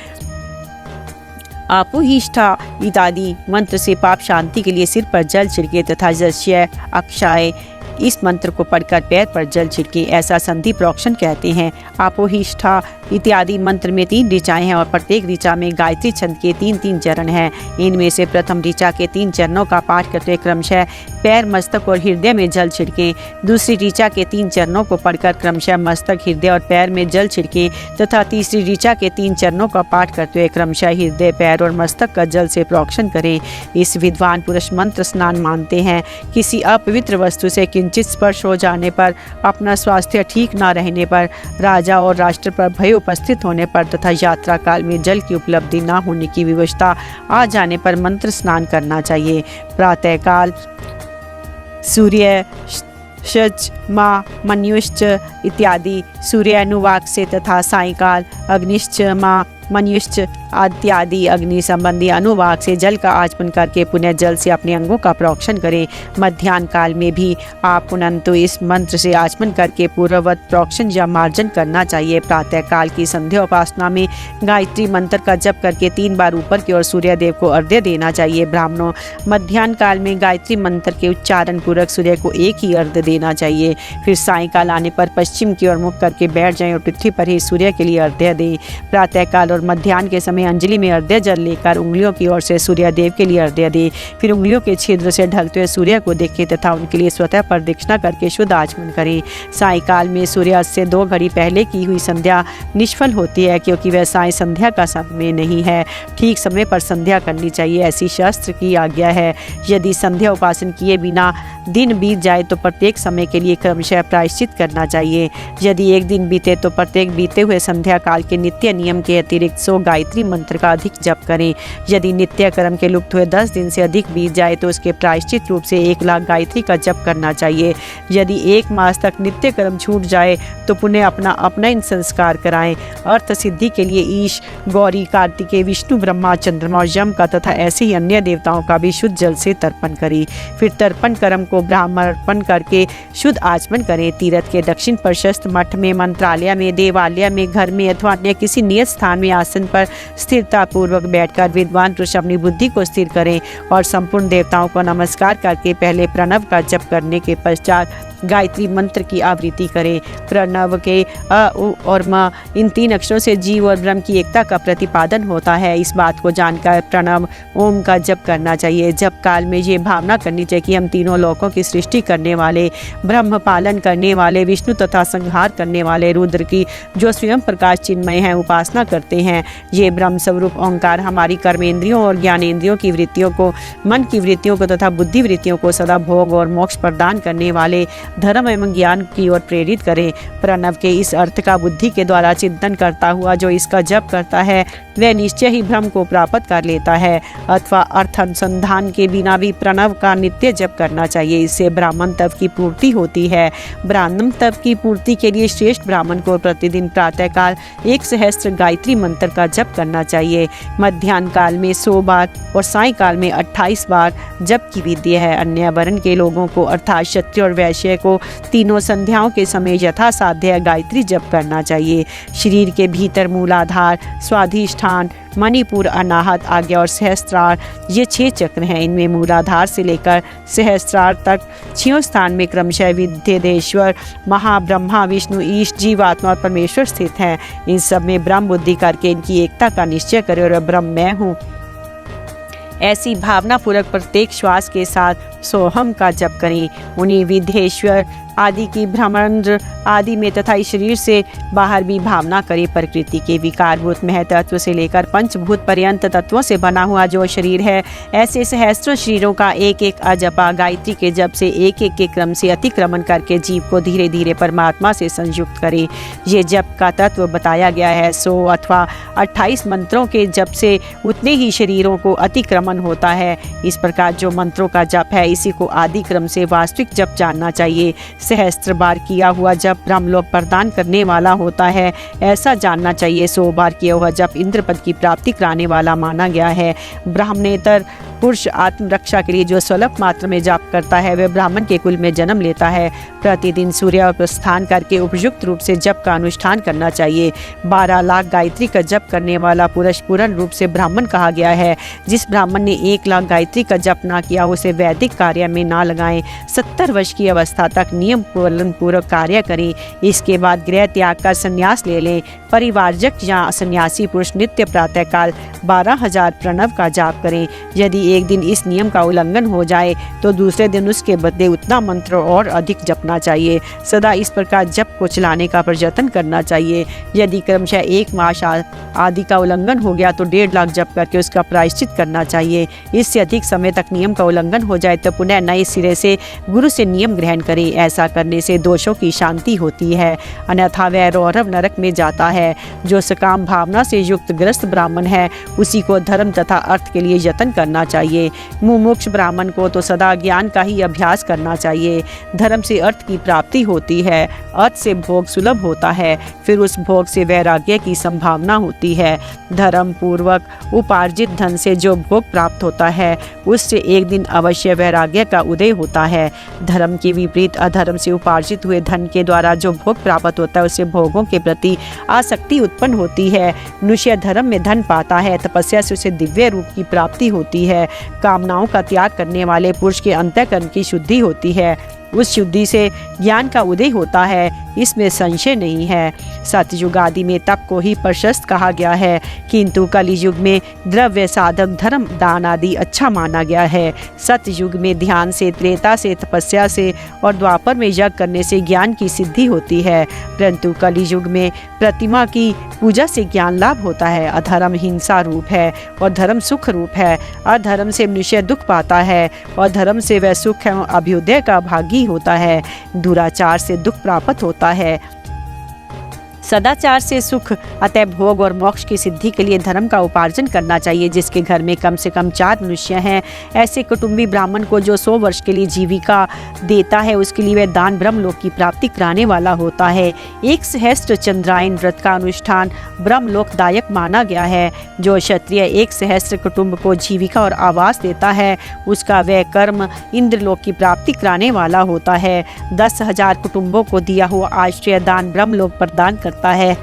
आपोहिष्ठा इत्यादि मंत्र से पाप शांति के लिए सिर पर जल छिड़के तथा जस्य अक्षाय इस मंत्र को पढ़कर पैर पर जल छिड़के। ऐसा संधि प्रोक्षण कहते हैं। आपोहिष्ठा इत्यादि मंत्र में 3 ऋचाएं हैं और प्रत्येक ऋचा में गायत्री छंद के 3-3 चरण हैं। इनमें से प्रथम ऋचा के 3 चरणों का पाठ करते हुए क्रमशः पैर, मस्तक और हृदय में जल छिड़कें। दूसरी ऋचा के 3 चरणों को पढ़कर क्रमशः मस्तक, हृदय और पैर में जल छिड़कें तथा तीसरी ऋचा के 3 चरणों का पाठ करते हुए क्रमशः हृदय, पैर और मस्तक का जल से प्रोक्षण करें। इस विद्वान पुरुष मंत्र स्नान मानते हैं। किसी अपवित्र वस्तु से किंचित स्पर्श हो जाने पर, अपना स्वास्थ्य ठीक न रहने पर, राजा और राष्ट्र पर भय उपस्थित होने पर तथा यात्रा काल में जल की उपलब्धि न होने की विवशता आ जाने पर मंत्र स्नान करना चाहिए। प्रातःकाल सूर्य शच माँ मन्युश्च इत्यादि सूर्यानुवाक से तथा सायंकाल अग्निश्च माँ मन्युश्च इत्यादि अग्नि संबंधी अनुवाक से जल का आचमन करके पुनः जल से अपने अंगों का प्रोक्षण करें। मध्याह्न काल में भी आप पुनंतु इस मंत्र से आचमन करके पूर्ववत प्रोक्षण या मार्जन करना चाहिए। प्रातः काल की संध्या उपासना में गायत्री मंत्र का जप करके 3 बार ऊपर की ओर सूर्य देव को अर्घ्य देना चाहिए। ब्राह्मणों मध्याह्न काल में गायत्री मंत्र के उच्चारण पूर्वक सूर्य को एक ही अर्घ्य देना चाहिए। फिर सायंकाल आने पर पश्चिम की ओर मुख करके बैठ जाएं और पृथ्वी पर ही सूर्य के लिए अर्घ्य दें। प्रातः काल और मध्याह्न के समय अंजलि में अर्घ्य जल लेकर उंगलियों की ओर से सूर्य देव के लिए अर्घ्य दें। फिर उंगलियों के छिद्र से ढलते हुए सूर्य को देखें तथा उनके लिए स्वतः प्रदक्षिणा करके शुद्ध आचमन करें। सायंकाल में सूर्यास्त से 2 घड़ी पहले की हुई संध्या निष्फल होती है, क्योंकि वह साय संध्या का समय नहीं है। ठीक समय पर संध्या करनी चाहिए, ऐसी शास्त्र की आज्ञा है। यदि संध्या उपासन किए बिना दिन बीत जाए तो प्रत्येक समय के लिए क्रमशः प्रायश्चित करना चाहिए। यदि एक दिन बीते तो प्रत्येक बीते हुए संध्या काल के नित्य नियम के अतिरिक्त 100 गायत्री मंत्र का अधिक जप करें। यदि नित्य कर्म के लुप्त हुए 10 दिन से अधिक बीत जाए तो उसके प्रायश्चित रूप से 1 लाख गायत्री का जप करना चाहिए। यदि 1 मास तक नित्य कर्म छूट जाए तो पुनः अपना इन संस्कार कराएं। अर्थ सिद्धि के लिए ईश, गौरी, कार्तिकेय, विष्णु, ब्रह्मा, चंद्रमा और यम का तथा ऐसे ही अन्य देवताओं का भी शुद्ध जल से तर्पण करें। फिर तर्पण कर्म को ब्राह्मण करके शुद्ध आचमन करें। तीर्थ के दक्षिण प्रशस्त मठ में, मंत्रालय में, देवालय में, घर में अथवा अन्य किसी नियत स्थान में आसन पर स्थिरता पूर्वक बैठकर विद्वान पुरुष अपनी बुद्धि को स्थिर करें और संपूर्ण देवताओं को नमस्कार करके पहले प्रणव का जप करने के पश्चात गायत्री मंत्र की आवृत्ति करें। प्रणव के अ, उ और म इन 3 अक्षरों से जीव और ब्रह्म की एकता का प्रतिपादन होता है। इस बात को जानकर प्रणव ओम का जप करना चाहिए। जप काल में ये भावना करनी चाहिए कि हम तीनों लोकों की सृष्टि करने वाले, ब्रह्म पालन करने वाले, विष्णु तथा संहार करने वाले रुद्र की जो स्वयं प्रकाश चिन्मय है उपासना करते हैं। ये ब्रह्म स्वरूप ओंकार हमारी कर्मेंद्रियों और ज्ञानेंद्रियों की वृत्तियों को, मन की वृत्तियों को तथा बुद्धि वृत्तियों को सदा भोग और मोक्ष प्रदान करने वाले धर्म एवं ज्ञान की ओर प्रेरित करे। प्रणव के इस अर्थ का बुद्धि के द्वारा चिंतन करता हुआ जो इसका जप करता है वह निश्चय ही ब्रह्म को प्राप्त कर लेता है। अथवा अर्थ अनुसंधान के बिना भी प्रणव का नित्य जप करना चाहिए। इससे ब्राह्मण तप की पूर्ति होती है। ब्राह्मण तप की पूर्ति के लिए श्रेष्ठ ब्राह्मण को प्रतिदिन प्रातःकाल 1 सहस्त्र गायत्री मंत्र का जप करना चाहिए। मध्याह्न काल में 100 बार और सायंकाल में 28 बार जप की विधि है। अन्य वर्ण के लोगों को अर्थात क्षत्रिय और वैश्य को तीनों संध्याओं के समय यथासाध्य गायत्री जप करना चाहिए। शरीर के भीतर मूलाधार, स्वाधिष्ठान, मणिपुर, अनाहत, आज्ञा और सहस्त्रार ये 6 चक्र हैं। इनमें मूलाधार से लेकर सहस्त्रार तक 6 स्थान में क्रमशः विद्येश्वर, महाब्रह्मा, विष्णु, ईश, जीवात्मा और परमेश्वर स्थित हैं। इन सब में ब्रह्म बुद्धि करके इनकी एकता का निश्चय करें और ब्रह्म मैं हूँ ऐसी भावना पूर्वक प्रत्येक श्वास के साथ सोहम का जप करें। उन्हीं विद्येश्वर आदि की ब्रह्मांड आदि में तथा इस शरीर से बाहर भी भावना करें। प्रकृति के विकारभूत महतत्व से लेकर पंचभूत पर्यंत तत्वों से बना हुआ जो शरीर है, ऐसे सहस्त्रों शरीरों का एक एक अजपा गायत्री के जप से एक एक के क्रम से अतिक्रमण करके जीव को धीरे धीरे परमात्मा से संयुक्त करें। ये जप का तत्व बताया गया है। 100 अथवा 28 मंत्रों के जप से उतने ही शरीरों को अतिक्रमण होता है। इस प्रकार जो मंत्रों का जप है इसी को आदि क्रम से वास्तविक जप जानना चाहिए। सहस्त्र बार किया हुआ जप ब्रह्मलोक प्रदान करने वाला होता है, ऐसा जानना चाहिए। 100 बार किया हुआ जप इंद्रपद की प्राप्ति कराने वाला माना गया है। ब्राह्मणेतर पुरुष आत्मरक्षा के लिए जो स्वल्प मात्र में जाप करता है वह ब्राह्मण के कुल में जन्म लेता है। प्रतिदिन सूर्य प्रस्थान करके उपयुक्त रूप से जप का अनुष्ठान करना चाहिए। 12 लाख गायत्री का जप करने वाला पुरुष पूर्ण रूप से ब्राह्मण कहा गया है। जिस ब्राह्मण ने 1 लाख गायत्री का जप ना किया उसे वैदिक कार्य में ना लगाएं। 70 वर्ष की अवस्था तक नियम पालन पूर्वक कार्य करें। इसके बाद गृह त्याग कर संन्यास ले लें। परिवारजक या सन्यासी पुरुष नित्य प्रातःकाल 12,000 प्रणव का जाप करें। यदि एक दिन इस नियम का उल्लंघन हो जाए तो दूसरे दिन उसके बदले उतना मंत्र और अधिक जपना चाहिए। सदा इस प्रकार जप को चलाने का प्रयत्न करना चाहिए। यदि क्रमशः 1 मास आदि का उल्लंघन हो गया तो 1.5 लाख जप करके उसका प्रायश्चित करना चाहिए। इससे अधिक समय तक नियम का उल्लंघन हो जाए तो पुनः नए सिरे से गुरु से नियम ग्रहण करें। ऐसा करने से दोषों की शांति होती है, अन्यथा वह रौरव नरक में जाता है। जो सकाम भावना से युक्त ग्रस्त ब्राह्मण है उसी को धर्म तथा अर्थ के लिए यत्न करना चाहिए। मुमुक्ष ब्राह्मण को तो सदा ज्ञान का ही अभ्यास करना चाहिए। धर्म से अर्थ की प्राप्ति होती है, अर्थ से भोग सुलभ होता है, फिर उस भोग से वैराग्य की संभावना होती है। धर्म पूर्वक उपार्जित धन से जो भोग प्राप्त होता है उससे एक दिन अवश्य वैराग्य का उदय होता है। धर्म के विपरीत अधर्म से उपार्जित हुए धन के द्वारा जो भोग प्राप्त होता है उससे भोगों के प्रति आसक्ति उत्पन्न होती है। मनुष्य धर्म में धन पाता है, तपस्या से उसे दिव्य रूप की प्राप्ति होती है। कामनाओं का त्याग करने वाले पुरुष के अंतःकरण की शुद्धि होती है, उस शुद्धि से ज्ञान का उदय होता है, इसमें संशय नहीं है। सतयुग आदि में तप को ही प्रशस्त कहा गया है, किंतु कलियुग में द्रव्य साधक धर्म दान आदि अच्छा माना गया है। सतयुग में ध्यान से, त्रेता से, तपस्या से और द्वापर में यज्ञ करने से ज्ञान की सिद्धि होती है, परंतु कलियुग में प्रतिमा की पूजा से ज्ञान लाभ होता है। अधर्म हिंसा रूप है और धर्म सुख रूप है। अधर्म से मनुष्य दुख पाता है और धर्म से वह सुख एवं अभ्युदय का भागी होता है। दुराचार से दुख प्राप्त होता है, सदाचार से सुख। अतः भोग और मोक्ष की सिद्धि के लिए धर्म का उपार्जन करना चाहिए। जिसके घर में कम से कम 4 मनुष्य हैं, ऐसे कुटुंबी ब्राह्मण को जो 100 वर्ष के लिए जीविका देता है उसके लिए वह दान ब्रह्मलोक की प्राप्ति कराने वाला होता है। 1 सहस्त्र चंद्रायन व्रत का अनुष्ठान ब्रह्मलोकदायक माना गया है। जो क्षत्रिय 1 सहस्त्र कुटुंब को जीविका और आवास देता है उसका वह कर्म इंद्रलोक की प्राप्ति कराने वाला होता है। 10,000 कुटुंबों को दिया हुआ आश्रय दान ब्रह्मलोक प्रदान करता है।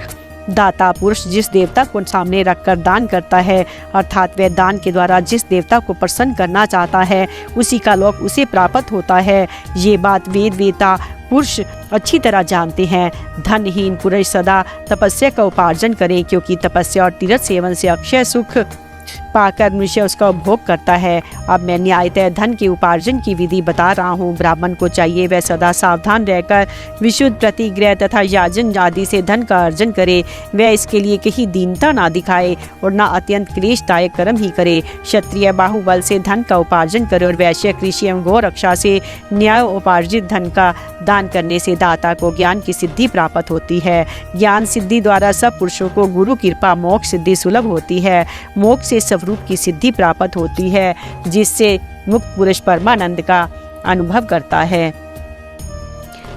दाता पुरुष जिस देवता को सामने रखकर दान करता है, अर्थात वह दान के द्वारा जिस देवता को प्रसन्न करना चाहता है उसी का लोक उसे प्राप्त होता है। ये बात वेद वेता पुरुष अच्छी तरह जानते हैं। धनहीन पुरुष सदा तपस्या का उपार्जन करे, क्योंकि तपस्या और तीर्थ सेवन से अक्षय सुख पाकर मनुष्य उसका उपभोग करता है। अब मैं न्यायतः धन के उपार्जन की विधि बता रहा हूँ। ब्राह्मण को चाहिए वह सदा सावधान रहकर विशुद्ध प्रतिग्रह तथा याजन आदि से धन का अर्जन करे। वह इसके लिए कहीं दीनता ना दिखाए और ना अत्यंत क्लेशदायक कर्म ही करे। क्षत्रिय बाहुबल से धन का उपार्जन करे और वैश्य कृषि एवं गौ रक्षा से न्याय उपार्जित धन का दान करने से दाता को ज्ञान की सिद्धि प्राप्त होती है। ज्ञान सिद्धि द्वारा सब पुरुषों को गुरु कृपा मोक्ष सिद्धि सुलभ होती है। मोक्ष से स्वरूप की सिद्धि प्राप्त होती है, जिससे मुक्त पुरुष परमानंद का अनुभव करता है।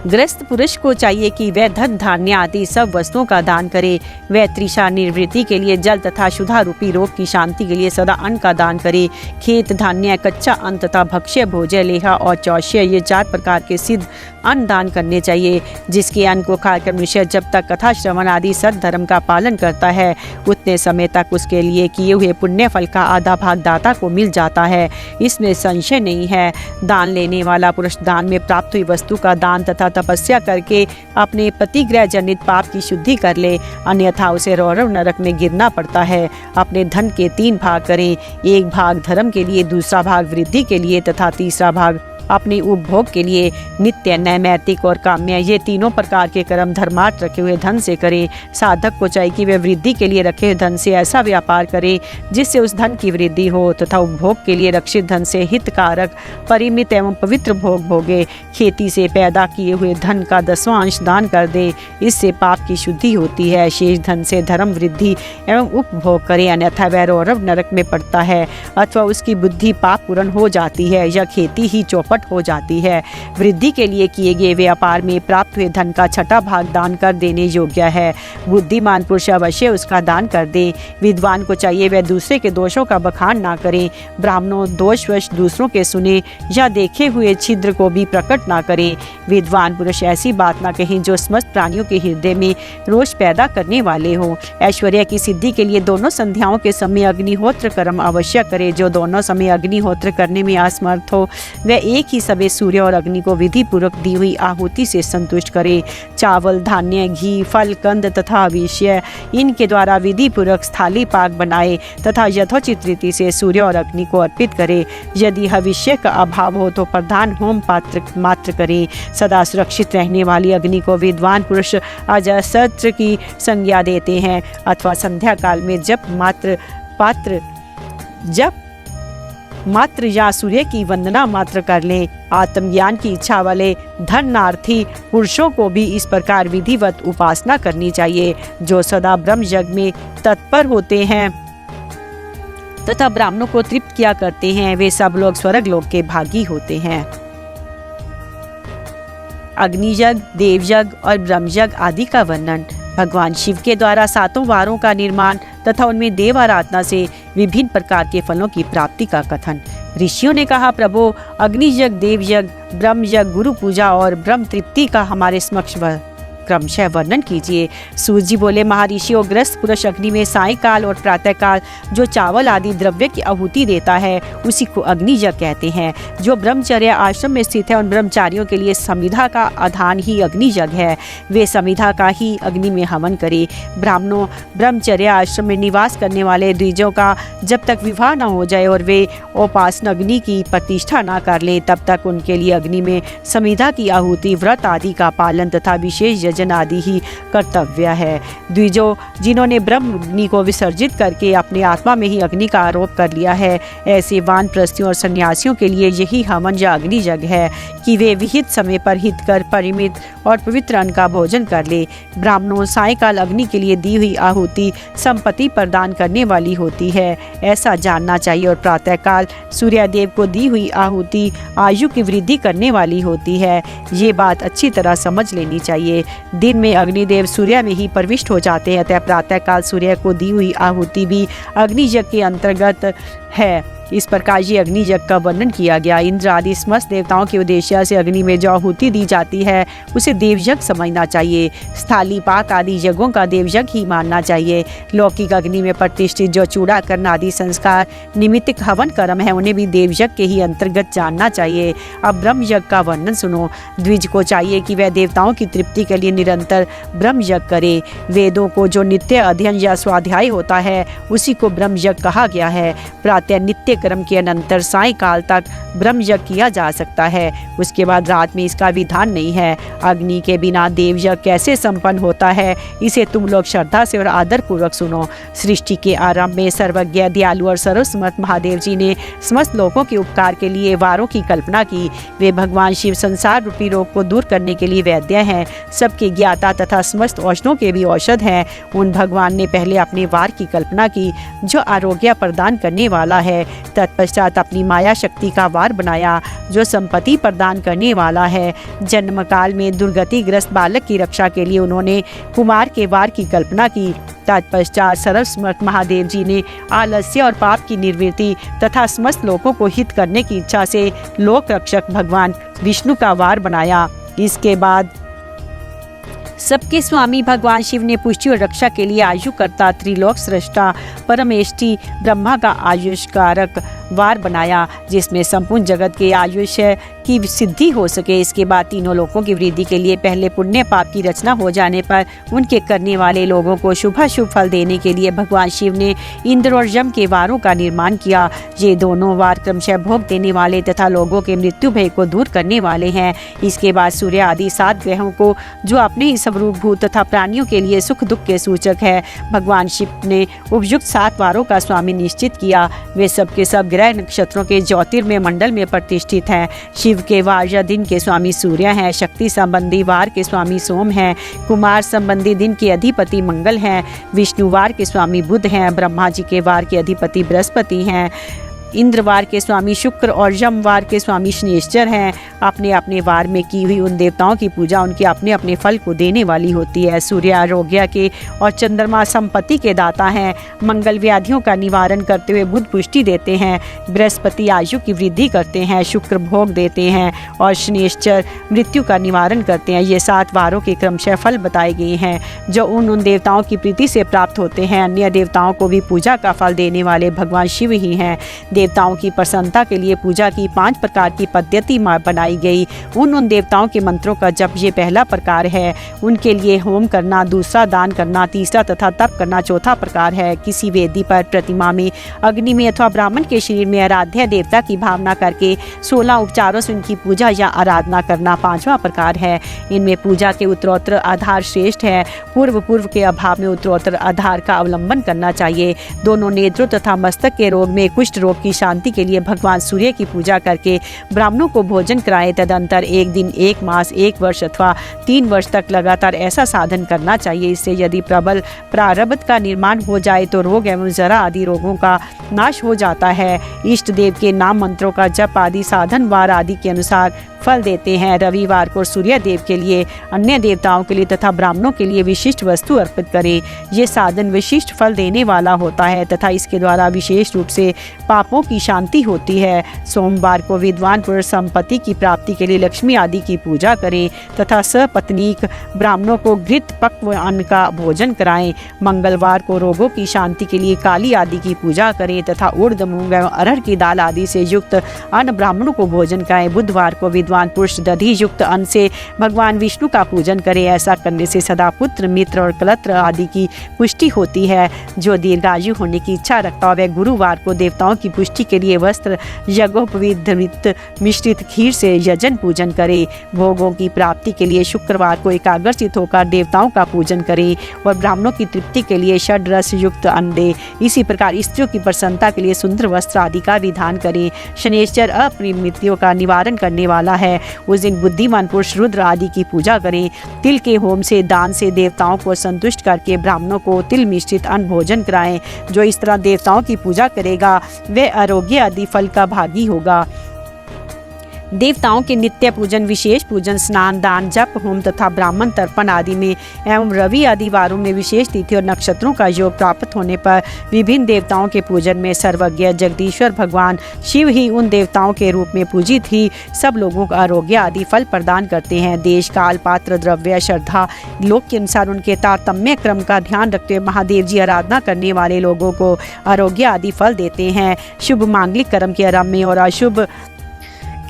गृहस्थ पुरुष को चाहिए कि वह धन धान्य आदि सब वस्तुओं का दान करे। वह तृषा निवृत्ति के लिए जल तथा क्षुधा रूपी रोग की शांति के लिए सदा अन्न का दान करे। खेत धान्य, कच्चा अन्न तथा भक्ष्य भोज्य, लेहा और चौष्य, ये 4 प्रकार के सिद्ध अन्न दान करने चाहिए। जिसके अन्न को खाकर मनुष्य जब तक कथा श्रवण आदि सद्धर्म का पालन करता है, उतने समय तक उसके लिए किए हुए पुण्य फल का आधा भाग दाता को मिल जाता है। इसमें संशय नहीं है। दान लेने वाला पुरुष दान में प्राप्त हुई वस्तु का दान तथा तपस्या करके अपने प्रतिग्रह जनित पाप की शुद्धि कर ले, अन्यथा उसे रौरव नरक में गिरना पड़ता है। अपने धन के 3 भाग करें। 1 भाग धर्म के लिए, दूसरा भाग वृद्धि के लिए तथा तीसरा भाग अपने उपभोग के लिए। नित्य, नैमित्तिक और काम्य, ये तीनों प्रकार के कर्म धर्मार्थ रखे हुए धन से करें। साधक को चाहिए कि वे वृद्धि के लिए रखे हुए धन से ऐसा व्यापार करे जिससे उस धन की वृद्धि हो, तथा उपभोग के लिए रक्षित धन से हितकारक, परिमित एवं पवित्र भोग भोगे। खेती से पैदा किए हुए धन का 10वां अंश दान कर दे, इससे पाप की शुद्धि होती है। शेष धन से धर्म वृद्धि एवं उपभोग करे, अन्यथा वह रौरव नरक में पड़ता है, अथवा उसकी बुद्धि पाप पूर्ण हो जाती है या खेती ही चौपट हो जाती है। वृद्धि के लिए किए गए व्यापार में प्राप्त हुए धन का 6ठा भाग दान कर देने योग्य है। बुद्धिमान पुरुष अवश्य उसका दान कर दे। विद्वान को चाहिए वह दूसरे के दोषों का बखान ना करे। ब्राह्मणों दोषवश दूसरों के सुने या देखे हुए छिद्र को भी प्रकट ना करे। विद्वान पुरुष ऐसी बात ना कहें जो समस्त प्राणियों के हृदय में रोष पैदा करने वाले हो। ऐश्वर्य की सिद्धि के लिए दोनों संध्याओं के समय अग्निहोत्र कर्म अवश्य करे। जो दोनों समय अग्निहोत्र करने में असमर्थ हो, वह एक ही समय सूर्य और अग्नि को विधि पूर्वक दी हुई आहुति से संतुष्ट करे। चावल, धान्य, घी, फल, कंद तथा हविष्य, इनके द्वारा विधि पूर्वक स्थाली पाक बनाए तथा यथोचित रीति से सूर्य और अग्नि को अर्पित करे। यदि हविष्य का अभाव हो तो प्रधान होम पात्र मात्र करे। सदा सुरक्षित रहने वाली अग्नि को विद्वान पुरुष अजसत्र की संज्ञा देते हैं, अथवा संध्या काल में जप मात्र या सूर्य की वंदना मात्र कर लें। आत्मज्ञान की इच्छा वाले धनार्थी पुरुषों को भी इस प्रकार विधिवत उपासना करनी चाहिए। जो सदा ब्रह्म यज्ञ में तत्पर होते हैं तथा ब्राह्मणों को तृप्त किया करते हैं, वे सब लोग स्वर्ग लोक के भागी होते हैं। अग्नियज्ञ, देवयज्ञ और ब्रह्मयज्ञ आदि का वर्णन। भगवान शिव के द्वारा 7 वारों का निर्माण तथा उनमें देव आराधना से विभिन्न प्रकार के फलों की प्राप्ति का कथन। ऋषियों ने कहा, प्रभु, अग्नियज्ञ, देवयज्ञ, ब्रह्मयज्ञ, गुरु पूजा और ब्रह्म तृप्ति का हमारे समक्ष क्रमशः वर्णन कीजिए। सूर्य जी बोले, महर्षियों, गृहस्थ पुरुष अग्नि में सायंकाल और प्रातःकाल जो चावल आदि द्रव्य की आहुति देता है, उसी को अग्नियज्ञ कहते हैं। जो ब्रह्मचर्य आश्रम में स्थित है, उन ब्रह्मचारियों के लिए समिधा का आधान ही अग्नियज्ञ है। वे समिधा का ही अग्नि में हवन करे। ब्राह्मणों, ब्रह्मचर्य आश्रम में निवास करने वाले द्विजों का जब तक विवाह न हो जाए और वे उपासना अग्नि की प्रतिष्ठा न कर लें, तब तक उनके लिए अग्नि में समिधा की आहुति, व्रत आदि का पालन तथा विशेष यजन आदि ही कर्तव्य है। द्विजों, जिन्होंने ब्रह्म अग्नि को विसर्जित करके अपने आत्मा में ही अग्नि का आरोप कर लिया है, ऐसे वानप्रस्थियों और सन्यासियों के लिए यही हवन या अग्नियज्ञ है कि वे विहित समय पर हितकर, परिमित और पवित्र अन्न का भोजन कर ले। ब्राह्मणों, सायंकाल अग्नि के लिए दी हुई आहुति संपत्ति प्रदान करने वाली होती है, ऐसा जानना चाहिए, और प्रातःकाल सूर्यदेव को दी हुई आहुति आयु की वृद्धि करने वाली होती है। ये बात अच्छी तरह समझ लेनी चाहिए। दिन में अग्निदेव सूर्य में ही प्रविष्ट हो जाते हैं, अतः प्रातःकाल सूर्य को दी हुई आहुति भी अग्नियज्ञ के अंतर्गत है। इस प्रकार ये अग्नि यज्ञ का वर्णन किया गया। इंद्र आदि समस्त देवताओं के उद्देश्य से अग्नि में जो आहुति दी जाती है उसे देवयज्ञ समझना चाहिए। स्थाली पाक आदि यज्ञों का देवयज्ञ ही मानना चाहिए। लौकिक अग्नि में प्रतिष्ठित जो चूड़ा करना आदि संस्कार निमित्तिक हवन कर्म है उन्हें भी देवयज्ञ के ही अंतर्गत जानना चाहिए। अब ब्रह्म यज्ञ का वर्णन सुनो। द्विज को चाहिए कि वह देवताओं की तृप्ति के लिए निरंतर ब्रह्म यज्ञ करे। वेदों को जो नित्य अध्ययन या स्वाध्याय होता है उसी को ब्रह्म यज्ञ कहा गया है। प्रातः नित्य कर्म के अनंतर सायंकाल तक ब्रह्म यज्ञ किया जा सकता है, उसके बाद रात में इसका विधान नहीं है। अग्नि के बिना देव यज्ञ कैसे संपन्न होता है इसे तुम लोग श्रद्धा से और आदर पूर्वक सुनो। सृष्टि के आरंभ में सर्वज्ञ दयालु और सर्वसमर्थ महादेव जी ने समस्त लोगों के उपकार के लिए वारों की कल्पना की। वे भगवान शिव संसार रूपी रोग को दूर करने के लिए वैद्य हैं, सबके ज्ञाता तथा समस्त औषधों के भी औषध हैं। उन भगवान ने पहले अपने वार की कल्पना की जो आरोग्य प्रदान करने वाला है। तत्पश्चात अपनी माया शक्ति का वार बनाया जो संपत्ति प्रदान करने वाला है। जन्म काल में दुर्गतिग्रस्त बालक की रक्षा के लिए उन्होंने कुमार के वार की कल्पना की। तत्पश्चात सर्वसमर्थ महादेव जी ने आलस्य और पाप की निवृत्ति तथा समस्त लोगों को हित करने की इच्छा से लोक रक्षक भगवान विष्णु का वार बनाया। इसके बाद सबके स्वामी भगवान शिव ने पुष्टि और रक्षा के लिए आयुकर्ता त्रिलोक सृष्टा परमेष्टि ब्रह्मा का आयुष्कारक वार बनाया जिसमें संपूर्ण जगत के आयुष्य की सिद्धि हो सके। इसके बाद तीनों लोगों की वृद्धि के लिए पहले पुण्य पाप की रचना हो जाने पर उनके करने वाले लोगों को शुभाशुभ फल देने के लिए भगवान शिव ने इंद्र और यम के वारों का निर्माण किया। ये दोनों वार क्रमशः भोग देने वाले तथा लोगों के मृत्यु भय को दूर करने वाले हैं। इसके बाद सूर्य आदि 7 ग्रहों को जो अपने ही स्वरूप भूत तथा प्राणियों के लिए सुख दुख के सूचक है भगवान शिव ने उपयुक्त 7 वारों का स्वामी निश्चित किया। वे सबके सब ग्रह नक्षत्रों के ज्योतिर्मय मंडल में प्रतिष्ठित हैं। शिव के वार या दिन के स्वामी सूर्य हैं, शक्ति संबंधी वार के स्वामी सोम हैं, कुमार संबंधी दिन के अधिपति मंगल हैं, विष्णु वार के स्वामी बुध हैं, ब्रह्मा जी के वार के अधिपति बृहस्पति हैं, इंद्रवार के स्वामी शुक्र और यमवार के स्वामी शनिश्चर हैं। अपने अपने वार में की हुई उन देवताओं की पूजा उनके अपने अपने फल को देने वाली होती है। सूर्य आरोग्य के और चंद्रमा संपत्ति के दाता हैं। मंगल व्याधियों का निवारण करते हुए बुध पुष्टि देते हैं, बृहस्पति आयु की वृद्धि करते हैं, शुक्र भोग देते हैं और शनिश्चर मृत्यु का निवारण करते हैं। ये 7 वारों के क्रमशः फल बताए गए हैं जो उन देवताओं की प्रीति से प्राप्त होते हैं। अन्य देवताओं को भी पूजा का फल देने वाले भगवान शिव ही हैं। देवताओं की प्रसन्नता के लिए पूजा की 5 प्रकार की पद्धति बनाई गई। उन देवताओं के मंत्रों का जप ये पहला प्रकार है। उनके लिए होम करना, दूसरा दान करना, तीसरा तथा तप करना चौथा प्रकार है। किसी वेदी पर, प्रतिमा में, अग्नि में अथवा ब्राह्मण के शरीर में आराध्य देवता की भावना करके 16 उपचारों से उनकी पूजा या आराधना करना पांचवा प्रकार है। इनमें पूजा के उत्तरोत्तर आधार श्रेष्ठ है। पूर्व के अभाव में उत्तरोत्तर आधार का अवलंबन करना चाहिए। दोनों नेत्रों तथा मस्तक के रोग में कुष्ठ रोग की शांति के लिए भगवान सूर्य की पूजा करके ब्राह्मणों को भोजन कराएं। तदंतर 1 दिन, 1 मास, 1 वर्ष अथवा 3 वर्ष तक लगातार ऐसा साधन करना चाहिए। इससे यदि प्रबल प्रारब्ध का निर्माण हो जाए तो रोग एवं जरा आदि रोगों का नाश हो जाता है। इष्ट देव के नाम मंत्रों का जप आदि साधन वार आदि के अनुसार फल देते हैं। रविवार को सूर्य देव के लिए, अन्य देवताओं के लिए तथा ब्राह्मणों के लिए विशिष्ट वस्तु अर्पित करें। ये साधन विशिष्ट फल देने वाला होता है तथा इसके द्वारा विशेष रूप से पापों की शांति होती है। सोमवार को विद्वान पुरुष संपत्ति की प्राप्ति के लिए लक्ष्मी आदि की पूजा करें तथा सपत्नीक ब्राह्मणों को घृत पक्व अन्न का भोजन कराएं। मंगलवार को रोगों की शांति के लिए काली आदि की पूजा करें तथा उड़द, मूंग एवं अरहर की दाल आदि से युक्त अन्न ब्राह्मणों को भोजन कराएं। बुधवार को विद्वान पुरुष दधि युक्त अन्न से भगवान विष्णु का पूजन करें। ऐसा करने से सदा पुत्र, मित्र और कलत्र आदि की पुष्टि होती है। जो दीर्घायु होने की इच्छा रखता है वह गुरुवार को देवताओं की पुष्टि के लिए वस्त्र यज्ञोपवीत मिश्रित खीर से यजन पूजन करे। भोगों की प्राप्ति के लिए शुक्रवार को एकाग्रचित होकर देवताओं का पूजन करें और ब्राह्मणों की तृप्ति के लिए षड रस युक्त अन्न दे। इसी प्रकार स्त्रियों की प्रसन्नता के लिए सुंदर वस्त्र आदि का विधान करें। शनिश्चर अपरिमितियों का निवारण करने वाला है। उस दिन बुद्धिमान पुरुष रुद्र आदि की पूजा करें। तिल के होम से, दान से देवताओं को संतुष्ट करके ब्राह्मणों को तिल मिश्रित अन्न भोजन कराएं। जो इस तरह देवताओं की पूजा करेगा वह आरोग्य आदि फल का भागी होगा। देवताओं के नित्य पूजन, विशेष पूजन, स्नान, दान, जप, होम तथा ब्राह्मण तर्पण आदि में एवं रवि आदि वारों में विशेष तिथि और नक्षत्रों का योग प्राप्त होने पर विभिन्न देवताओं के पूजन में सर्वज्ञ जगदीश्वर भगवान शिव ही उन देवताओं के रूप में पूजित ही सब लोगों को आरोग्य आदि फल प्रदान करते हैं। देश, काल, पात्र, द्रव्य, श्रद्धा, लोक के अनुसार उनके तारतम्य क्रम का ध्यान रखते हुए महादेव जी आराधना करने वाले लोगों को आरोग्य आदि फल देते हैं। शुभ मांगलिक कर्म के आरंभ में और अशुभ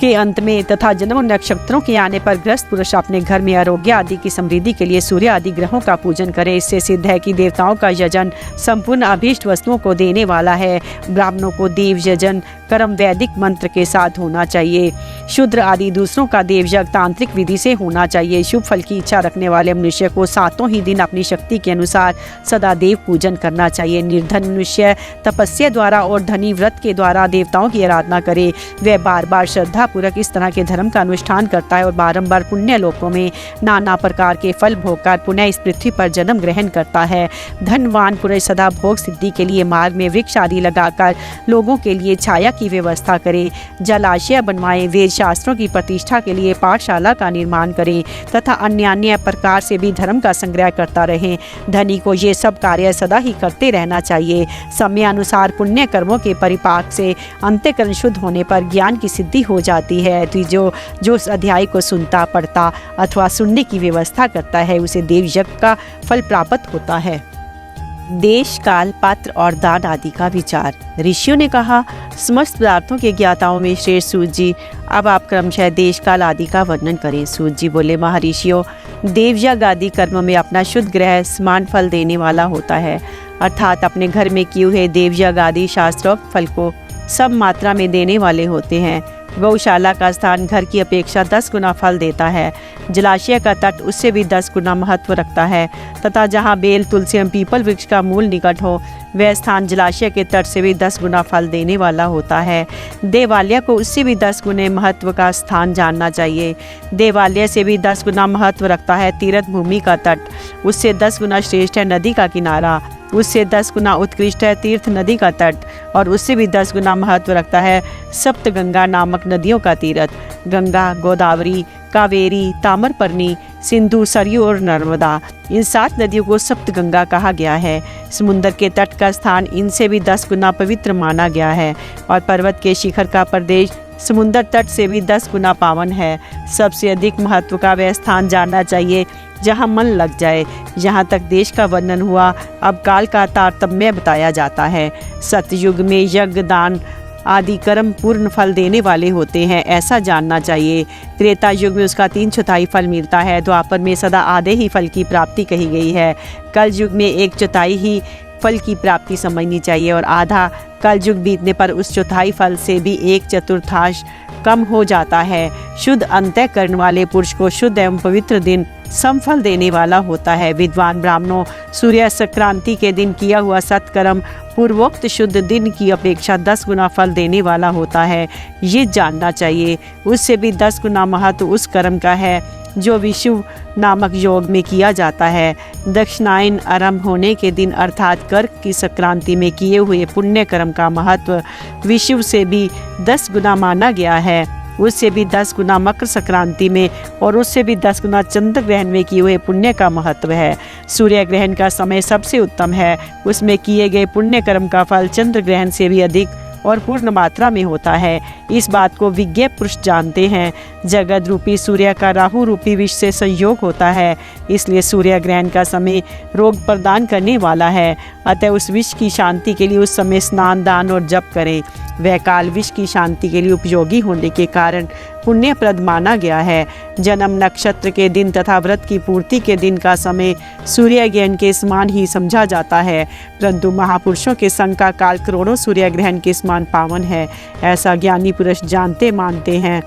के अंत में तथा जन्म नक्षत्रों के आने पर गृहस्थ पुरुष अपने घर में आरोग्य आदि की समृद्धि के लिए सूर्य आदि ग्रहों का पूजन करे। इससे सिद्ध है कि देवताओं का यजन संपूर्ण अभीष्ट वस्तुओं को देने वाला है। ब्राह्मणों को देव यजन कर्म वैदिक मंत्र के साथ होना चाहिए। शूद्र आदि दूसरों का देवयज्ञ तांत्रिक विधि से होना चाहिए। शुभ फल की इच्छा रखने वाले मनुष्य को सातों ही दिन अपनी शक्ति के अनुसार सदा देव पूजन करना चाहिए। निर्धन मनुष्य तपस्या द्वारा और धनी व्रत के द्वारा देवताओं की आराधना करे। वह बार बार श्रद्धा पूर्वक इस तरह के धर्म का अनुष्ठान करता है और बारंबार पुण्य लोकों में नाना प्रकार के फल भोगकर पुनः इस पृथ्वी पर जन्म ग्रहण करता है। धनवान पुरुष सदा भोग सिद्धि के लिए मार्ग में वृक्ष आदि लगाकर लोगों के लिए छाया की व्यवस्था करें, जलाशय बनवाएं, वेद शास्त्रों की प्रतिष्ठा के लिए पाठशाला का निर्माण करें तथा अन्य प्रकार से भी धर्म का संग्रह करता रहें। धनी को ये सब कार्य सदा ही करते रहना चाहिए। समय अनुसार पुण्य कर्मों के परिपाक से अंतःकरण शुद्ध होने पर ज्ञान की सिद्धि हो जाती है। तो जो उस अध्याय को सुनता, पढ़ता अथवा सुनने की व्यवस्था करता है उसे देवयज्ञ का फल प्राप्त होता है। देश, काल, पात्र और दान आदि का विचार। ऋषियों ने कहा, समस्त पदार्थों के ज्ञाताओं में श्रेष्ठ सूत जी, अब आप क्रमशः देश, काल आदि का वर्णन करें। सूत जी बोले, महर्षियों, देवयज्ञ आदि कर्म में अपना शुद्ध ग्रह समान फल देने वाला होता है, अर्थात अपने घर में किए हुए देवयज्ञ आदि शास्त्रोक्त फल को सब मात्रा में देने वाले होते हैं। गौशाला का स्थान घर की अपेक्षा 10 गुना फल देता है। जलाशय का तट उससे भी 10 गुना महत्व रखता है तथा जहाँ बेल, तुलसी एवं पीपल वृक्ष का मूल निकट हो वह स्थान जलाशय के तट से भी 10 गुना फल देने वाला होता है। देवालय को उससे भी 10 गुने महत्व का स्थान जानना चाहिए। देवालय से भी 10 गुना महत्व रखता है तीर्थ भूमि का तट, उससे 10 गुना श्रेष्ठ है नदी का किनारा, उससे 10 गुना उत्कृष्ट है तीर्थ नदी का तट और उससे भी 10 गुना महत्व रखता है सप्तगंगा नामक नदियों का तीर्थ। गंगा, गोदावरी, कावेरी, ताम्रपर्णी, सिंधु, सरयू और नर्मदा, इन 7 नदियों को सप्तगंगा कहा गया है। समुद्र के तट का स्थान इनसे भी 10 गुना पवित्र माना गया है और पर्वत के शिखर का प्रदेश समुद्र तट से भी 10 गुना पावन है। सबसे अधिक महत्व का वह स्थान जानना चाहिए जहाँ मन लग जाए। यहाँ तक देश का वर्णन हुआ, अब काल का तारतम्य बताया जाता है। सतयुग में यज्ञ, दान आदि कर्म पूर्ण फल देने वाले होते हैं, ऐसा जानना चाहिए। त्रेता युग में उसका 3/4 फल मिलता है। द्वापर में सदा आधे ही फल की प्राप्ति कही गई है। कल युग में 1/4 ही फल की प्राप्ति समझनी चाहिए और आधा कल युग बीतने पर उस 1/4 फल से भी 1/4 कम हो जाता है। शुद्ध अंतःकरण वाले पुरुष को शुद्ध एवं पवित्र दिन समफल देने वाला होता है। विद्वान ब्राह्मणों, सूर्य संक्रांति के दिन किया हुआ सत्कर्म पूर्वोक्त शुद्ध दिन की अपेक्षा 10 गुना फल देने वाला होता है, ये जानना चाहिए। उससे भी 10 गुना महत्व उस कर्म का है जो विषुव नामक योग में किया जाता है। दक्षिणायन आरंभ होने के दिन अर्थात कर्क की संक्रांति में किए हुए पुण्य कर्म का महत्व विषुव से भी 10 गुना माना गया है। उससे भी 10 गुना मकर संक्रांति में और उससे भी 10 गुना चंद्र ग्रहण में किए हुए पुण्य का महत्व है। सूर्य ग्रहण का समय सबसे उत्तम है, उसमें किए गए पुण्य कर्म का फल चंद्र ग्रहण से भी अधिक और पूर्ण मात्रा में होता है। इस बात को विज्ञ पुरुष जानते हैं। जगत रूपी सूर्य का राहु रूपी विष से संयोग होता है, इसलिए सूर्य ग्रहण का समय रोग प्रदान करने वाला है। अतः उस विष की शांति के लिए उस समय स्नान, दान और जप करें। वह काल विष की शांति के लिए उपयोगी होने के कारण पुण्यप्रद माना गया है। जन्म नक्षत्र के दिन तथा व्रत की पूर्ति के दिन का समय सूर्य ग्रहण के समान ही समझा जाता है, परंतु महापुरुषों के संग का काल करोड़ों सूर्य ग्रहण के समान पावन है, ऐसा ज्ञानी पुरुष जानते मानते हैं।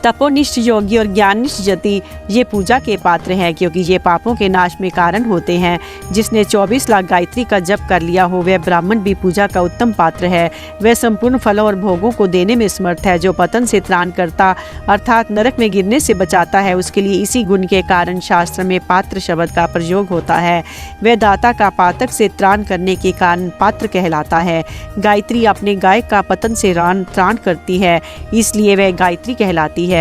तपोनिष्ठ योगी और ज्ञाननिष्ठ जति ये पूजा के पात्र हैं, क्योंकि ये पापों के नाश में कारण होते हैं। जिसने 24 लाख गायत्री का जप कर लिया हो वह ब्राह्मण भी पूजा का उत्तम पात्र है। वह संपूर्ण फलों और भोगों को देने में समर्थ है। जो पतन से त्राण करता अर्थात नरक में गिरने से बचाता है, उसके लिए इसी गुण के कारण शास्त्र में पात्र शब्द का प्रयोग होता है। वह दाता का पातक से त्राण करने के कारण पात्र कहलाता है। गायत्री अपने गायक का पतन से त्राण करती है, इसलिए वह गायत्री कहलाती है।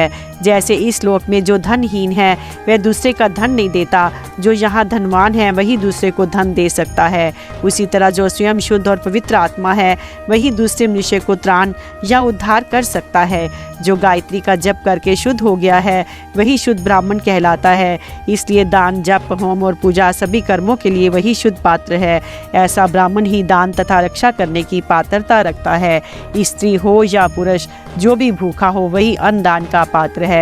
जैसे इस लोक में जो धनहीन है वह दूसरे का धन नहीं देता, जो यहाँ धनवान है वही दूसरे को धन दे सकता है, उसी तरह जो स्वयं शुद्ध और पवित्र आत्मा है वही दूसरे मनुष्य को त्राण या उद्धार कर सकता है। जो गायत्री का जप करके शुद्ध हो गया है वही शुद्ध ब्राह्मण कहलाता है। इसलिए दान, जप, होम और पूजा सभी कर्मों के लिए वही शुद्ध पात्र है। ऐसा ब्राह्मण ही दान तथा रक्षा करने की पात्रता रखता है। स्त्री हो या पुरुष, जो भी भूखा हो वही अन्न दान का पात्र है।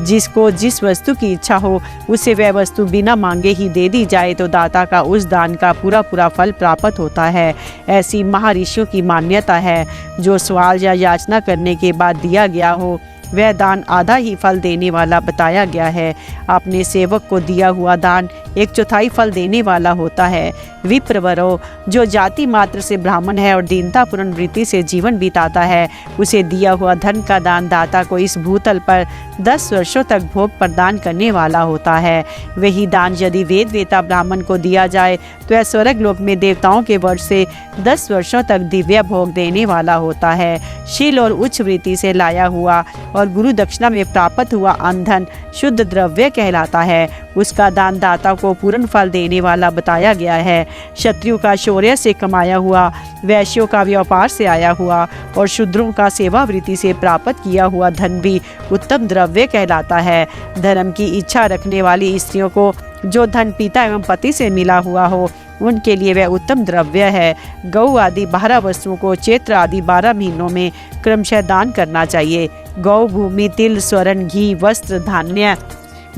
जिसको जिस वस्तु की इच्छा हो उसे वह वस्तु बिना मांगे ही दे दी जाए तो दाता का उस दान का पूरा फल प्राप्त होता है। ऐसी महर्षियों की मान्यता है। जो सवाल या याचना करने के बाद दिया गया हो वह दान आधा ही फल देने वाला बताया गया है। अपने सेवक को दिया हुआ दान 1/4 फल देने वाला होता है। विप्रवरो, जो जाति मात्र से ब्राह्मण है और दीनतापूर्ण वृत्ति से जीवन बिताता है, उसे दिया हुआ धन का दान दाता को इस भूतल पर 10 वर्षों तक भोग प्रदान करने वाला होता है। वही दान यदि वेद वेता ब्राह्मण को दिया जाए तो यह स्वर्ग लोक में देवताओं के वर्ष से 10 वर्षों तक दिव्य भोग देने वाला होता है। शील और उच्च वृत्ति से लाया हुआ और गुरु दक्षिणा में प्राप्त हुआ अंधन शुद्ध द्रव्य कहलाता है। उसका दान दाता को पूर्ण फल देने वाला बताया गया है। क्षत्रियों का शौर्य से कमाया हुआ, वैश्यों का व्यापार से आया हुआ और शूद्रों का सेवावृत्ति से प्राप्त किया हुआ धन भी उत्तम द्रव्य कहलाता है। धर्म की इच्छा रखने वाली स्त्रियों को जो धन पिता एवं पति से मिला हुआ हो उनके लिए वह उत्तम द्रव्य है। गौ आदि 12 वस्तुओं को चैत्र आदि 12 महीनों में क्रमशः दान करना चाहिए। गौ, भूमि, तिल, स्वर्ण, घी, वस्त्र, धान्य,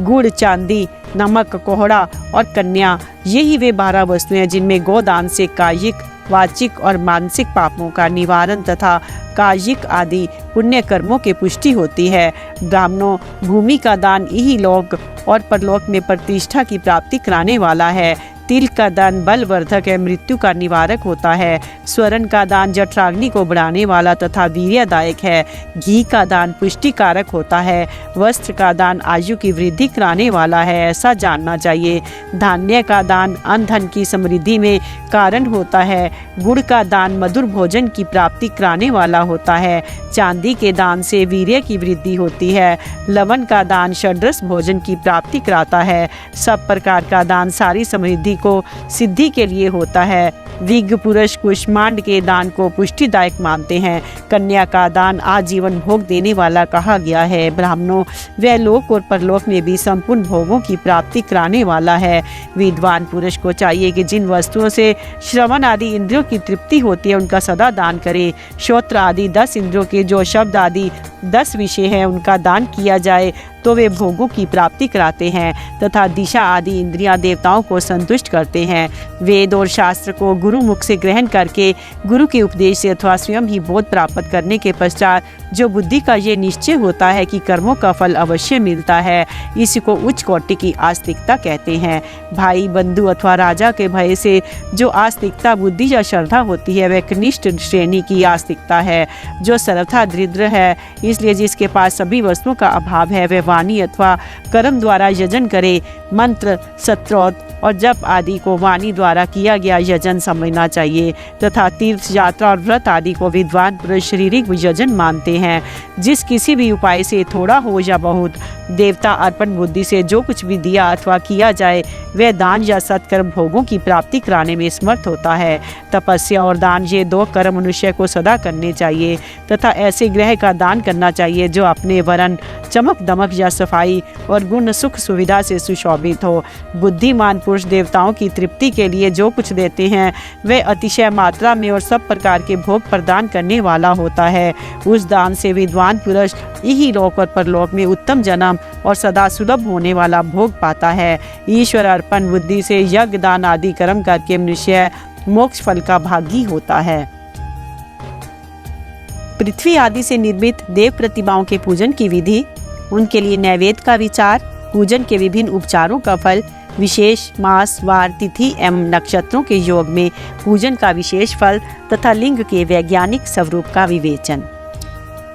गुड़, चांदी, नमक, कोहड़ा और कन्या, यही वे 12 वस्तुएं जिनमें गोदान से कायिक, वाचिक और मानसिक पापों का निवारण तथा कायिक आदि पुण्य कर्मों की पुष्टि होती है। ब्राह्मणों, भूमि का दान यही लोक और परलोक में प्रतिष्ठा की प्राप्ति कराने वाला है। तिल का दान बलवर्धक है, मृत्यु का निवारक होता है। स्वर्ण का दान जठराग्नि को बढ़ाने वाला तथा वीर्यदायक है। घी का दान पुष्टि कारक होता है। वस्त्र का दान आयु की वृद्धि कराने वाला है, ऐसा जानना चाहिए। धान्य का दान अन्न धन की समृद्धि में कारण होता है। गुड़ का दान मधुर भोजन की प्राप्ति कराने वाला होता है। चांदी के दान से वीर्य की वृद्धि होती है। लवण का दान षड्रस भोजन की प्राप्ति कराता है। सब प्रकार का दान सारी समृद्धि को सिद्धि के लिए होता है। विज्ञ पुरुष कुष्मांड के दान को पुष्टिदायक मानते हैं। कन्या का दान आजीवन भोग देने वाला कहा गया है। ब्राह्मणों, वह लोक और परलोक में भी संपूर्ण भोगों की प्राप्ति कराने वाला है। विद्वान पुरुष को चाहिए कि जिन वस्तुओं से श्रवण आदि इंद्रियों की तृप्ति होती है उनका सदा दान करे। श्रोत्र आदि 10 इंद्रियों के जो शब्द आदि 10 विषय हैं उनका दान किया जाए तो वे भोगों की प्राप्ति कराते हैं तथा दिशा आदि इंद्रियां देवताओं को संतुष्ट करते हैं। वेद और शास्त्र को गुरु मुख से ग्रहण करके गुरु के उपदेश से अथवा स्वयं ही बोध प्राप्त करने के पश्चात जो बुद्धि का ये निश्चय होता है कि कर्मों का फल अवश्य मिलता है, इसी को उच्च कोटि की आस्तिकता कहते हैं। भाई, बंधु अथवा राजा के भय से जो आस्तिकता बुद्धि या श्रद्धा होती है वह कनिष्ठ श्रेणी की आस्तिकता है, जो सर्वथा दरिद्र है। इसलिए जिसके पास सभी वस्तुओं का अभाव है वह वाणी अथवा कर्म द्वारा यजन करे। मंत्र, स्तोत्र और जप आदि को वाणी द्वारा किया गया यजन समझना चाहिए तथा तीर्थ यात्रा और व्रत आदि को विद्वान पुरुष शारीरिक यजन मानते हैं। जिस किसी भी उपाय से थोड़ा हो या बहुत देवता अर्पण बुद्धि से जो कुछ भी दिया अथवा किया जाए वह दान या सत्कर्म भोगों की प्राप्ति कराने में समर्थ होता है। तपस्या और दान ये 2 कर्म मनुष्य को सदा करने चाहिए तथा ऐसे ग्रह का दान करना चाहिए जो अपने वरण, चमक दमक या सफाई और गुण सुख सुविधा से सुशोभित हो। बुद्धिमान पुरुष देवताओं की तृप्ति के लिए जो कुछ देते हैं वह अतिशय मात्रा में और सब प्रकार के भोग प्रदान करने वाला होता है। उस दान से विद्वान पुरुष यही लोक और परलोक में उत्तम जन्म और सदा सुलभ होने वाला भोग पाता है। ईश्वर अर्पण बुद्धि से यज्ञ, दान आदि कर्म करके मनुष्य मोक्ष फल का भागी होता है। पृथ्वी आदि से निर्मित देव प्रतिमाओं के पूजन की विधि। उनके लिए नैवेद्य का विचार, पूजन के विभिन्न उपचारों का फल, विशेष मास, वार, तिथि एवं नक्षत्रों के योग में पूजन का विशेष फल तथा लिंग के वैज्ञानिक स्वरूप का विवेचन।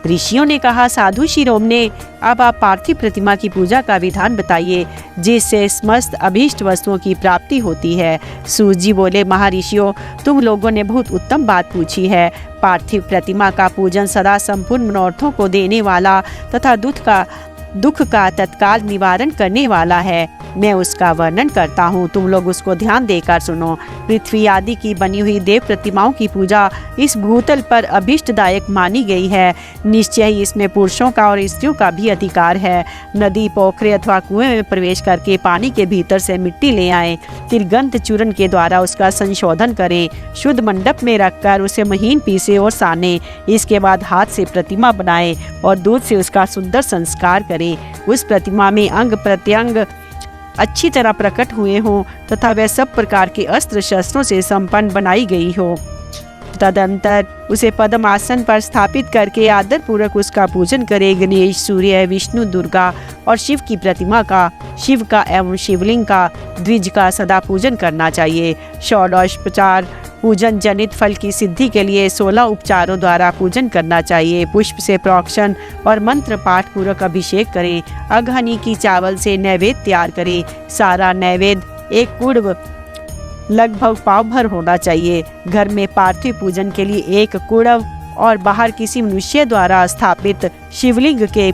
ऋषियों ने कहा, साधु शिरोमणे, अब आप पार्थिव प्रतिमा की पूजा का विधान बताइए जिससे समस्त अभीष्ट वस्तुओं की प्राप्ति होती है। सूत जी बोले, महर्षियों, तुम लोगों ने बहुत उत्तम बात पूछी है। पार्थिव प्रतिमा का पूजन सदा संपूर्ण मनोरथों को देने वाला तथा दुख का तत्काल निवारण करने वाला है। मैं उसका वर्णन करता हूँ, तुम लोग उसको ध्यान देकर सुनो। पृथ्वी आदि की बनी हुई देव प्रतिमाओं की पूजा इस भूतल पर अभिष्टदायक मानी गई है। निश्चय ही इसमें पुरुषों का और स्त्रियों का भी अधिकार है। नदी, पोखरे अथवा कुएं में प्रवेश करके पानी के भीतर से मिट्टी ले आएं, फिर गंध चूर्ण के द्वारा उसका संशोधन करें, शुद्ध मंडप में रखकर उसे महीन पीसे और साने। इसके बाद हाथ से प्रतिमा बनाएं और दूध से उसका सुंदर संस्कार करें। उस प्रतिमा में अंग प्रत्यंग अच्छी तरह प्रकट हुए हों तथा वह सब प्रकार के अस्त्र शस्त्रों से संपन्न बनाई गई हो। तदंतर उसे पद्मासन पर स्थापित करके आदर पूर्वक उसका पूजन करे। गणेश, सूर्य, विष्णु, दुर्गा और शिव की प्रतिमा का, शिव का एवं शिवलिंग का, द्विज का सदा पूजन करना चाहिए। षोडशोपचार पूजन जनित फल की सिद्धि के लिए 16 उपचारों द्वारा पूजन करना चाहिए। पुष्प से प्रोक्षण और मंत्र पाठ पूर्वक अभिषेक करें। अघनी की चावल से नैवेद्य तैयार करें। सारा नैवेद्य एक कुड़व लगभग पाव भर होना चाहिए। घर में पार्थिव पूजन के लिए एक कुड़व और बाहर किसी मनुष्य द्वारा स्थापित शिवलिंग के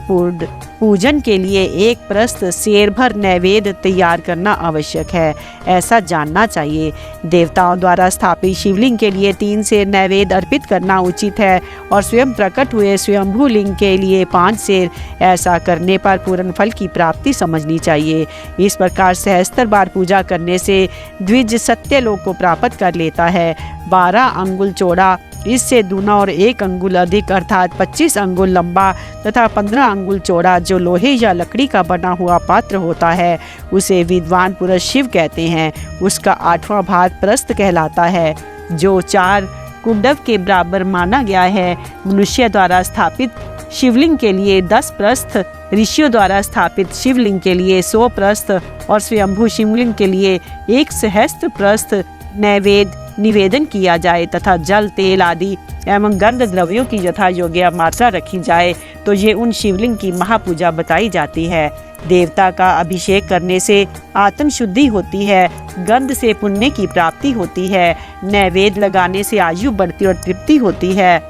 पूजन के लिए एक प्रस्थ सेर भर नैवेद्य तैयार करना आवश्यक है, ऐसा जानना चाहिए। देवताओं द्वारा स्थापित शिवलिंग के लिए 3 सेर नैवेद्य अर्पित करना उचित है और स्वयं प्रकट हुए स्वयंभू लिंग के लिए 5 सेर। ऐसा करने पर पूर्ण फल की प्राप्ति समझनी चाहिए। इस प्रकार सहस्त्र बार पूजा करने से द्विज सत्यलोक को प्राप्त कर लेता है। 12 अंगुल चौड़ा, इससे दूना और 1 अंगुल अधिक अर्थात 25 अंगुल लंबा तथा 15 अंगुल चौड़ा जो लोहे या लकड़ी का बना हुआ पात्र होता है उसे विद्वान पुरुष शिव कहते हैं। उसका 8वां भाग प्रस्थ कहलाता है जो 4 कुंडव के बराबर माना गया है। मनुष्य द्वारा स्थापित शिवलिंग के लिए 10 प्रस्थ, ऋषियों द्वारा स्थापित शिवलिंग के लिए 100 प्रस्थ और स्वयंभू शिवलिंग के लिए 1 सहस्त्र प्रस्थ नैवेद्य निवेदन किया जाए तथा जल, तेल आदि एवं गंध द्रव्यों की यथा योग्य मात्रा रखी जाए तो ये उन शिवलिंग की महापूजा बताई जाती है। देवता का अभिषेक करने से आत्म शुद्धि होती है, गंध से पुण्य की प्राप्ति होती है, नैवेद्य लगाने से आयु बढ़ती और तृप्ति होती है,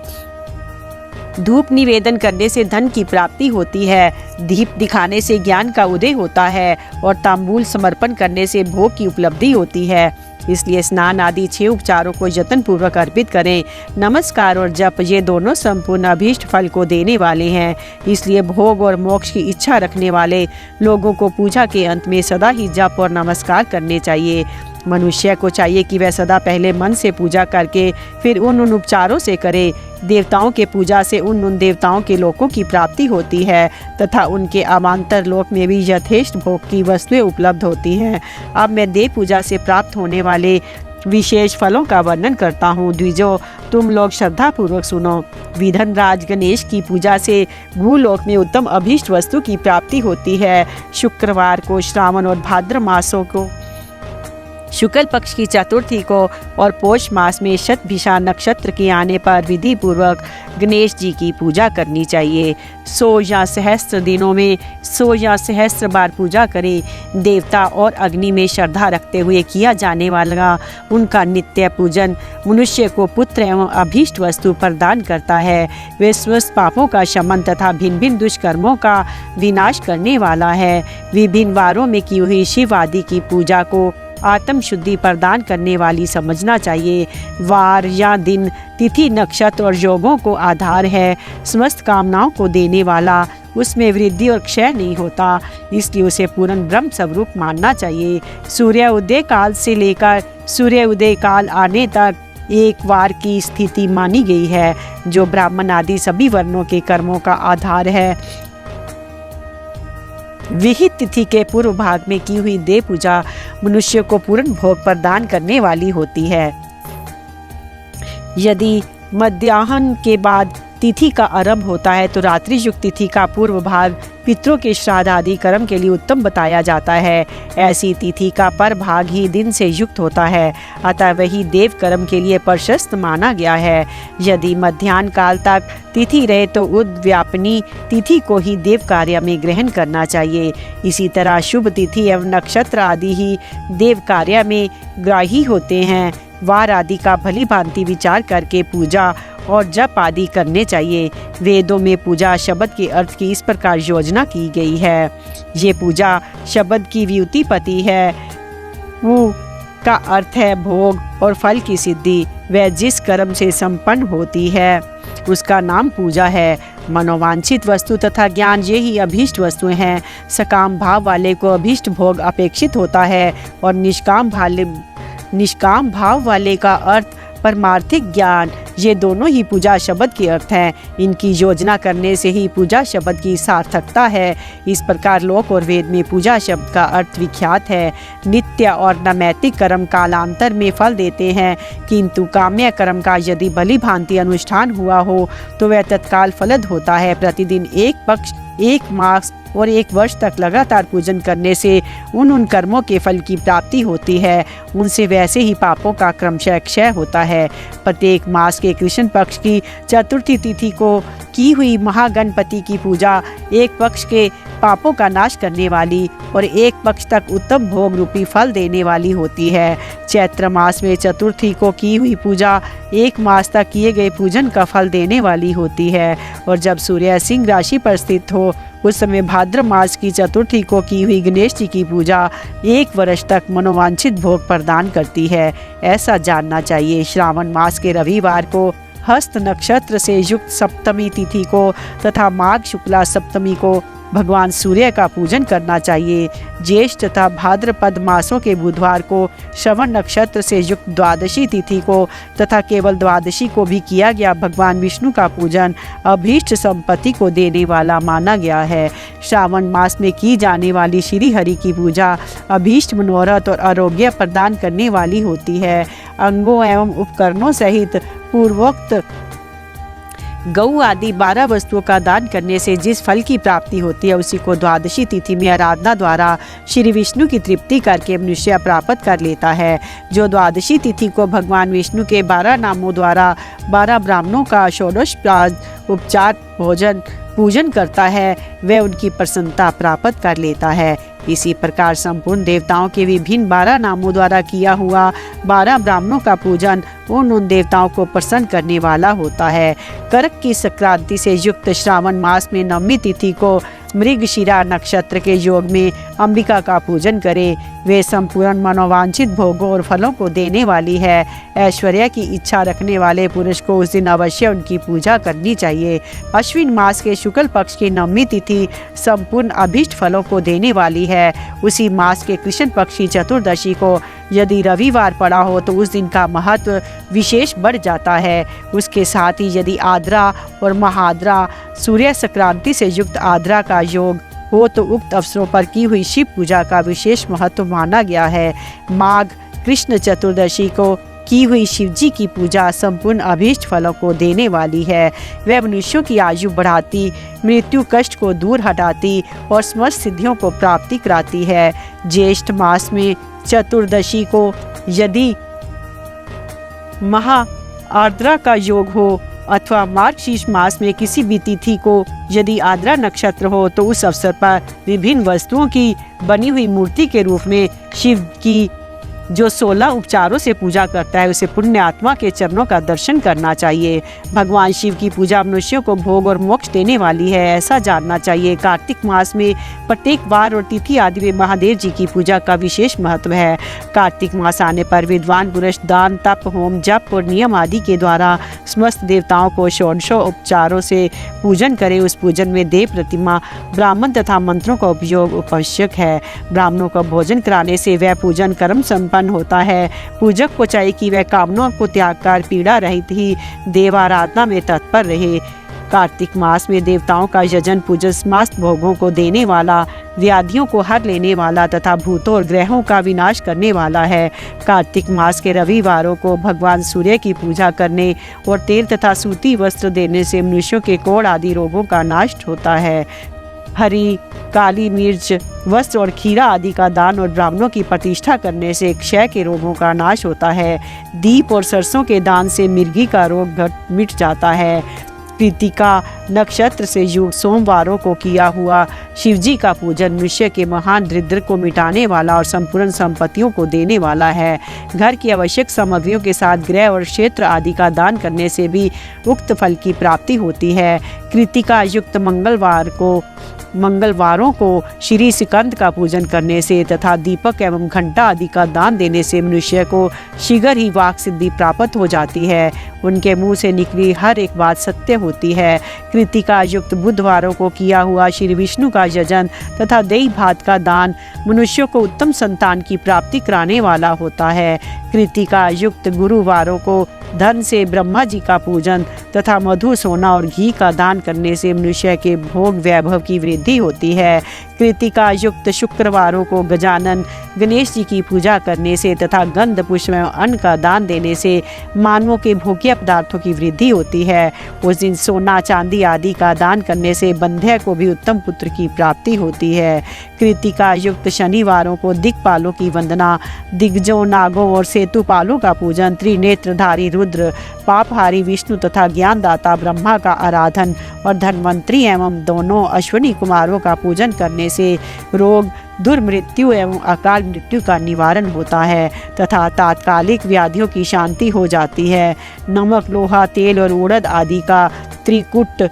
धूप निवेदन करने से धन की प्राप्ति होती है, दीप दिखाने से ज्ञान का उदय होता है और तांबूल समर्पण करने से भोग की उपलब्धि होती है। इसलिए स्नान आदि 6 उपचारों को यत्न पूर्वक अर्पित करें। नमस्कार और जप ये दोनों संपूर्ण अभीष्ट फल को देने वाले हैं। इसलिए भोग और मोक्ष की इच्छा रखने वाले लोगों को पूजा के अंत में सदा ही जप और नमस्कार करने चाहिए। मनुष्य को चाहिए कि वह सदा पहले मन से पूजा करके फिर उन उपचारों से करे। देवताओं के पूजा से उन देवताओं के लोकों की प्राप्ति होती है तथा उनके अवान्तर लोक में भी यथेष्ट भोग की वस्तुएं उपलब्ध होती हैं। अब मैं देव पूजा से प्राप्त होने वाले विशेष फलों का वर्णन करता हूँ। द्विजो, तुम लोग श्रद्धा पूर्वक सुनो। विधन राज गणेश की पूजा से भूलोक में उत्तम अभीष्ट वस्तु की प्राप्ति होती है। शुक्रवार को, श्रावण और भाद्र मासों को, शुक्ल पक्ष की चतुर्थी को और पोष मास में शतभिषा नक्षत्र के आने पर विधि पूर्वक गणेश जी की पूजा करनी चाहिए। 100 या सहस्त्र दिनों में 100 या सहस्त्र बार पूजा करें। देवता और अग्नि में श्रद्धा रखते हुए किया जाने वाला उनका नित्य पूजन मनुष्य को पुत्र एवं अभीष्ट वस्तु प्रदान करता है। वे स्वस्थ पापों का शमन तथा भिन्न भिन्न दुष्कर्मों का विनाश करने वाला है। विभिन्न वारों में की हुई शिव आदि की पूजा को आत्म शुद्धि प्रदान करने वाली समझना चाहिए। वार या दिन, तिथि, नक्षत्र और योगों को आधार है। समस्त कामनाओं को देने वाला, उसमें वृद्धि और क्षय नहीं होता, इसलिए उसे पूर्ण ब्रह्म स्वरूप मानना चाहिए। सूर्य उदय काल से लेकर सूर्य उदय काल आने तक एक वार की स्थिति मानी गई है जो ब्राह्मण आदि सभी वर्णों के कर्मों का आधार है। विहित तिथि के पूर्व भाग में की हुई देव पूजा मनुष्य को पूर्ण भोग प्रदान करने वाली होती है। यदि मध्याह्न के बाद तिथि का आरंभ होता है तो रात्रि युक्त तिथि का पूर्व भाग पितरों के श्राद्ध आदि कर्म के लिए उत्तम बताया जाता है। ऐसी तिथि का पर भाग ही दिन से युक्त होता है, अतः वही देव कर्म के लिए प्रशस्त माना गया है। यदि मध्याह्न काल तक तिथि रहे तो उद्व्यापनी तिथि को ही देव कार्य में ग्रहण करना चाहिए। इसी तरह शुभ तिथि एवं नक्षत्र आदि ही देव कार्य में ग्राही होते हैं। वार आदि का भली भांति विचार करके पूजा और जप आदि करने चाहिए। वेदों में पूजा शब्द के अर्थ की इस प्रकार योजना की गई है। ये पूजा शब्द की व्युत्पत्ति है। वो का अर्थ है भोग और फल की सिद्धि। वह जिस कर्म से संपन्न होती है उसका नाम पूजा है। मनोवांछित वस्तु तथा ज्ञान ये ही अभीष्ट वस्तुएं हैं। सकाम भाव वाले को अभीष्ट भोग अपेक्षित होता है और निष्काम भाव वाले का अर्थ परमार्थिक ज्ञान। ये दोनों ही पूजा शब्द के अर्थ हैं। इनकी योजना करने से ही पूजा शब्द की सार्थकता है। इस प्रकार लोक और वेद में पूजा शब्द का अर्थ विख्यात है। नित्य और नैमित्तिक कर्म कालांतर में फल देते हैं, किंतु काम्य कर्म का यदि भली भांति अनुष्ठान हुआ हो तो वह तत्काल फलद होता है। प्रतिदिन एक पक्ष, एक मास और एक वर्ष तक लगातार पूजन करने से उन कर्मों के फल की प्राप्ति होती है। उनसे वैसे ही पापों का क्रमशः क्षय होता है। प्रत्येक मास के कृष्ण पक्ष की चतुर्थी तिथि को की हुई महागणपति की पूजा एक पक्ष के पापों का नाश करने वाली और एक पक्ष तक उत्तम भोग रूपी फल देने वाली होती है। चैत्र मास में चतुर्थी को की हुई पूजा एक मास तक किए गए पूजन का फल देने वाली होती है और जब सूर्य सिंह राशि पर स्थित हो उस समय भाद्र मास की चतुर्थी को की हुई गणेश जी की पूजा एक वर्ष तक मनोवांछित भोग प्रदान करती है। ऐसा जानना चाहिए। श्रावण मास के रविवार को हस्त नक्षत्र से युक्त सप्तमी तिथि को तथा माघ शुक्ला सप्तमी को भगवान सूर्य का पूजन करना चाहिए। ज्येष्ठ तथा भाद्रपद मासों के बुधवार को श्रवण नक्षत्र से युक्त द्वादशी तिथि को तथा केवल द्वादशी को भी किया गया भगवान विष्णु का पूजन अभीष्ट संपत्ति को देने वाला माना गया है। श्रावण मास में की जाने वाली श्री हरि की पूजा अभीष्ट मनोरथ और आरोग्य प्रदान करने वाली होती है। अंगों एवं उपकरणों सहित पूर्वोक्त गऊ आदि 12 वस्तुओं का दान करने से जिस फल की प्राप्ति होती है उसी को द्वादशी तिथि में आराधना द्वारा श्री विष्णु की तृप्ति करके मनुष्य प्राप्त कर लेता है। जो द्वादशी तिथि को भगवान विष्णु के 12 नामों द्वारा 12 ब्राह्मणों का षोडश उपचार पूजन करता है वह उनकी प्रसन्नता प्राप्त कर लेता है। इसी प्रकार संपूर्ण देवताओं के विभिन्न 12 नामों द्वारा किया हुआ 12 ब्राह्मणों का पूजन उन देवताओं को प्रसन्न करने वाला होता है। करक की संक्रांति से युक्त श्रावण मास में नवमी तिथि को मृगशिरा नक्षत्र के योग में अंबिका का पूजन करें। वे संपूर्ण मनोवांछित भोगों और फलों को देने वाली है। ऐश्वर्य की इच्छा रखने वाले पुरुष को उस दिन अवश्य उनकी पूजा करनी चाहिए। अश्विन मास के शुक्ल पक्ष की नवमी तिथि संपूर्ण अभीष्ट फलों को देने वाली है। उसी मास के कृष्ण पक्ष की चतुर्दशी को यदि रविवार पड़ा हो तो उस दिन का महत्व विशेष बढ़ जाता है। उसके साथ ही यदि आद्रा और महाद्रा सूर्य संक्रांति से युक्त आद्रा का योग हो तो उक्त अवसरों पर की हुई शिव पूजा का विशेष महत्व माना गया है। माघ कृष्ण चतुर्दशी को की हुई शिवजी की पूजा संपूर्ण अभीष्ट फलों को देने वाली है। वह मनुष्यों की आयु बढ़ाती, मृत्यु कष्ट को दूर हटाती और समस्त सिद्धियों को प्राप्ति कराती है। ज्येष्ठ मास में चतुर्दशी को यदि महा आर्द्रा का योग हो अथवा मार्गशीर्ष मास में किसी भी तिथि को यदि आर्द्रा नक्षत्र हो तो उस अवसर पर विभिन्न वस्तुओं की बनी हुई मूर्ति के रूप में शिव की जो 16 उपचारों से पूजा करता है उसे पुण्य आत्मा के चरणों का दर्शन करना चाहिए। भगवान शिव की पूजा मनुष्यों को भोग और मोक्ष देने वाली है, ऐसा जानना चाहिए। कार्तिक मास में प्रत्येक वार और तिथि आदि में महादेव जी की पूजा का विशेष महत्व है। कार्तिक मास आने पर विद्वान पुरुष दान, तप, होम, जप और नियम आदि के द्वारा समस्त देवताओं को षोडशों उपचारों से पूजन करे। उस पूजन में देव प्रतिमा, ब्राह्मण तथा मंत्रों का उपयोग आवश्यक है। ब्राह्मणों को भोजन कराने से वह पूजन कर्म संपन्न होता है। पूजक को चाहिए कि वह कामनाओं को त्याग कर पीड़ा रहित ही देव आराधना में तत्पर रहे। कार्तिक मास में देवताओं का यजन पूजन समस्त भोगों को देने वाला, व्याधियों को हर लेने वाला तथा भूतों और ग्रहों का विनाश करने वाला है। कार्तिक मास के रविवारों को भगवान सूर्य की पूजा करने और तेल तथा सूती वस्त्र देने से मनुष्यों के कोढ़ आदि रोगों का नाश होता है। हरी काली मिर्च वस्त्र और खीरा आदि का दान और ब्राह्मणों की प्रतिष्ठा करने से क्षय के रोगों का नाश होता है। दीप और सरसों के दान से मिर्गी का रोग मिट जाता है। कृतिका नक्षत्र से युक्त सोमवारों को किया हुआ शिवजी का पूजन मनुष्य के महान दरिद्र को मिटाने वाला और संपूर्ण संपत्तियों को देने वाला है। घर की आवश्यक सामग्रियों के साथ गृह और क्षेत्र आदि का दान करने से भी उक्त फल की प्राप्ति होती है। कृतिका युक्त मंगलवारों को श्री सिकंद का पूजन करने से तथा दीपक एवं घंटा आदि का दान देने से मनुष्य को शीघ्र ही वाक सिद्धि प्राप्त हो जाती है। उनके मुंह से निकली हर एक बात सत्य होती है। कृतिका युक्त बुधवारों को किया हुआ श्री विष्णु का यजन तथा दही भात का दान मनुष्यों को उत्तम संतान की प्राप्ति कराने वाला होता है। कृतिका युक्त गुरुवारों को धन से ब्रह्मा जी का पूजन तथा मधु सोना और घी का दान करने से मनुष्य के भोग वैभव की वृद्धि होती है। कृतिका युक्त शुक्रवारों को गजानन गणेश जी की पूजा करने से तथा गंध पुष्प एवं अन्न का दान देने से मानवों के भोग्य पदार्थों की वृद्धि होती है। उस दिन सोना चांदी आदि का दान करने से बंध्य को भी उत्तम पुत्र की प्राप्ति होती है। कृतिका युक्त शनिवारों को दिक्पालों की वंदना, दिग्गजों नागों और सेतुपालों का पूजन, त्रिनेत्रधारी रुद्र, पापहारी विष्णु तथा ज्ञानदाता ब्रह्मा का आराधन और धन्वंतरी एवं दोनों अश्विनी कुमारों का पूजन करने से रोग दुर्मृत्यु एवं अकाल मृत्यु का निवारण होता है तथा तात्कालिक व्याधियों की शांति हो जाती है। नमक, लोहा, तेल और उड़द आदि का त्रिकूट,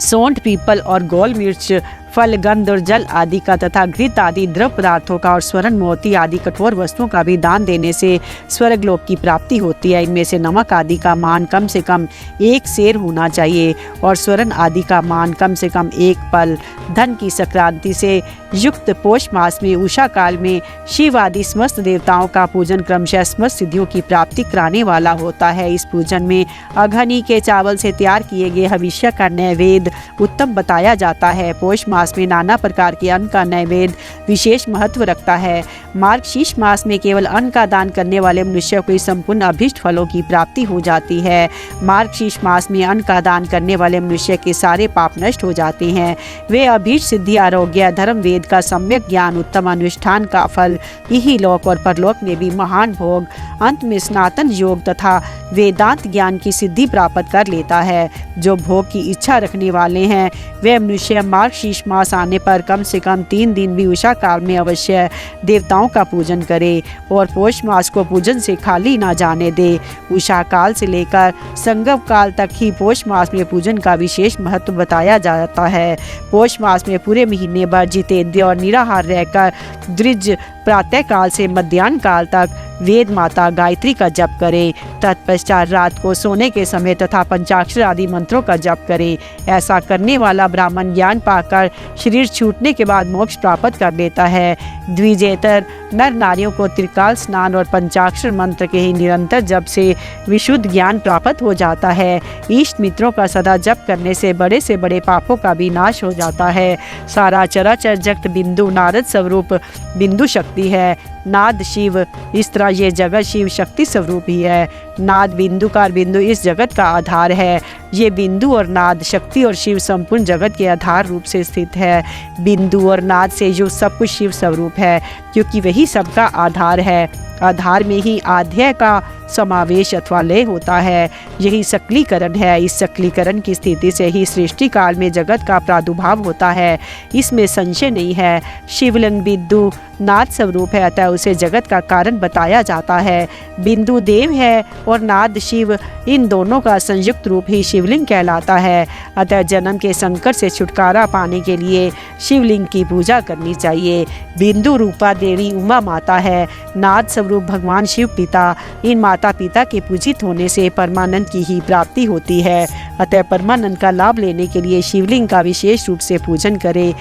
सौंठ, पीपल और गोल मिर्च, फल, गंध और जल आदि का तथा घृत आदि द्रव पदार्थों का और स्वर्ण मोती आदि कठोर वस्तुओं का भी दान देने से स्वर्गलोक की प्राप्ति होती है। इनमें से नमक आदि का मान कम से कम 1 सेर होना चाहिए और स्वर्ण आदि का मान कम से कम 1 पल। धन की संक्रांति से युक्त पोष मास में उषा काल में शिव आदि समस्त देवताओं का पूजन क्रमशः समस्त सिद्धियों की प्राप्ति कराने वाला होता है। इस पूजन में अघनी के चावल से तैयार किए गए हविष्य का नैवेद्य उत्तम बताया जाता है। पोष मास में नाना प्रकार के अन्न का नैवेद्य विशेष महत्व रखता है। मार्गशीर्ष मास में केवल अन्न का दान करने वाले मनुष्य को संपूर्ण अभीष्ट फलों की प्राप्ति हो जाती है। मार्गशीर्ष मास में अन्न का दान करने वाले मनुष्य के सारे पाप नष्ट हो जाते हैं। वे अभीष्ट सिद्धि, आरोग्य, धर्म, वेद का सम्यक ज्ञान, उत्तम अनुष्ठान का फल, यही लोक और परलोक में भी महान भोग, अंत में स्नातन योग तथा वेदांत ज्ञान की सिद्धि प्राप्त कर लेता है। जो भोग की इच्छा रखने वाले हैं वे मनुष्य मार्गशीर्ष मास आने पर कम से कम 3 दिन भी उषा काल में अवश्य देवताओं का पूजन करे और पोष मास को पूजन से खाली ना जाने दे। उषा काल से लेकर संगम काल तक ही पोष मास में पूजन का विशेष महत्व बताया जाता है। पोष मास में पूरे महीने भर जितेंद्रिय और निराहार रहकर द्विज प्रातः काल से मध्याह्न काल तक वेद माता गायत्री का जप करें। तत्पश्चात रात को सोने के समय तथा पंचाक्षर आदि मंत्रों का जप करें। ऐसा करने वाला ब्राह्मण ज्ञान पाकर शरीर छूटने के बाद मोक्ष प्राप्त कर लेता है। द्विजेतर नर नारियों को त्रिकाल स्नान और पंचाक्षर मंत्र के ही निरंतर जप से विशुद्ध ज्ञान प्राप्त हो जाता है। इष्ट मित्रों का सदा जप करने से बड़े पापों का भी नाश हो जाता है। सारा चराचर जगत बिंदु नारद स्वरूप बिंदु शक्ति है। नाद शिव, इस तरह ये जगत शिव शक्ति स्वरूप ही है। नाद बिंदुकार बिंदु इस जगत का आधार है। ये बिंदु और नाद शक्ति और शिव संपूर्ण जगत के आधार रूप से स्थित है। बिंदु और नाद से युक्त सब कुछ शिव स्वरूप है क्योंकि वही सबका आधार है। आधार में ही आध्याय का समावेश अथवा लय होता है। यही सकलीकरण है। इस सकलीकरण की स्थिति से ही सृष्टि काल में जगत का प्रादुर्भाव होता है, इसमें संशय नहीं है। शिवलिंग बिंदु नाद स्वरूप है, अतः उसे जगत का कारण बताया जाता है। बिंदु देव है और नाद शिव, इन दोनों का संयुक्त रूप ही शिवलिंग कहलाता है। अतः जन्म के संकट से छुटकारा पाने के लिए शिवलिंग की पूजा करनी चाहिए। बिंदु रूपा देवी उमा माता है, नाद स्वरूप भगवान शिव पिता। इन माता पिता के पूजित होने से परमानंद की ही प्राप्ति होती है। अतः परमानंद का लाभ लेने के लिए शिवलिंग का विशेष रूप से पूजन करें।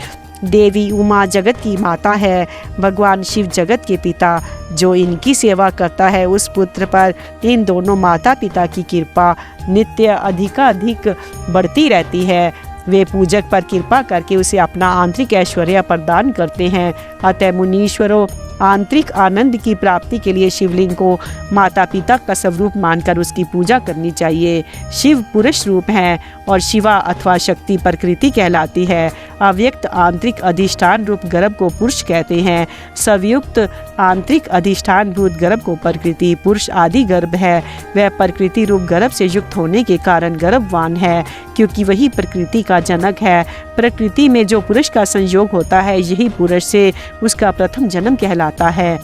देवी उमा जगत की माता है, भगवान शिव जगत के पिता। जो इनकी सेवा करता है उस पुत्र पर इन दोनों माता पिता की कृपा नित्य अधिकाधिक बढ़ती रहती है। वे पूजक पर कृपा करके उसे अपना आंतरिक ऐश्वर्य प्रदान करते हैं। अतः मुनीश्वरों, आंतरिक आनंद की प्राप्ति के लिए शिवलिंग को माता पिता का स्वरूप मानकर उसकी पूजा करनी चाहिए। शिव पुरुष रूप हैं और शिवा अथवा शक्ति प्रकृति कहलाती है। अव्यक्त आंतरिक अधिष्ठान रूप गर्भ को पुरुष कहते हैं। संयुक्त आंतरिक अधिष्ठान भूत गर्भ को प्रकृति पुरुष आदि गर्भ है। वह प्रकृति रूप गर्भ से युक्त होने के कारण गर्भवान है, क्योंकि वही प्रकृति का जनक है। प्रकृति में जो पुरुष का संयोग होता है यही पुरुष से उसका प्रथम जन्म कहलाता है।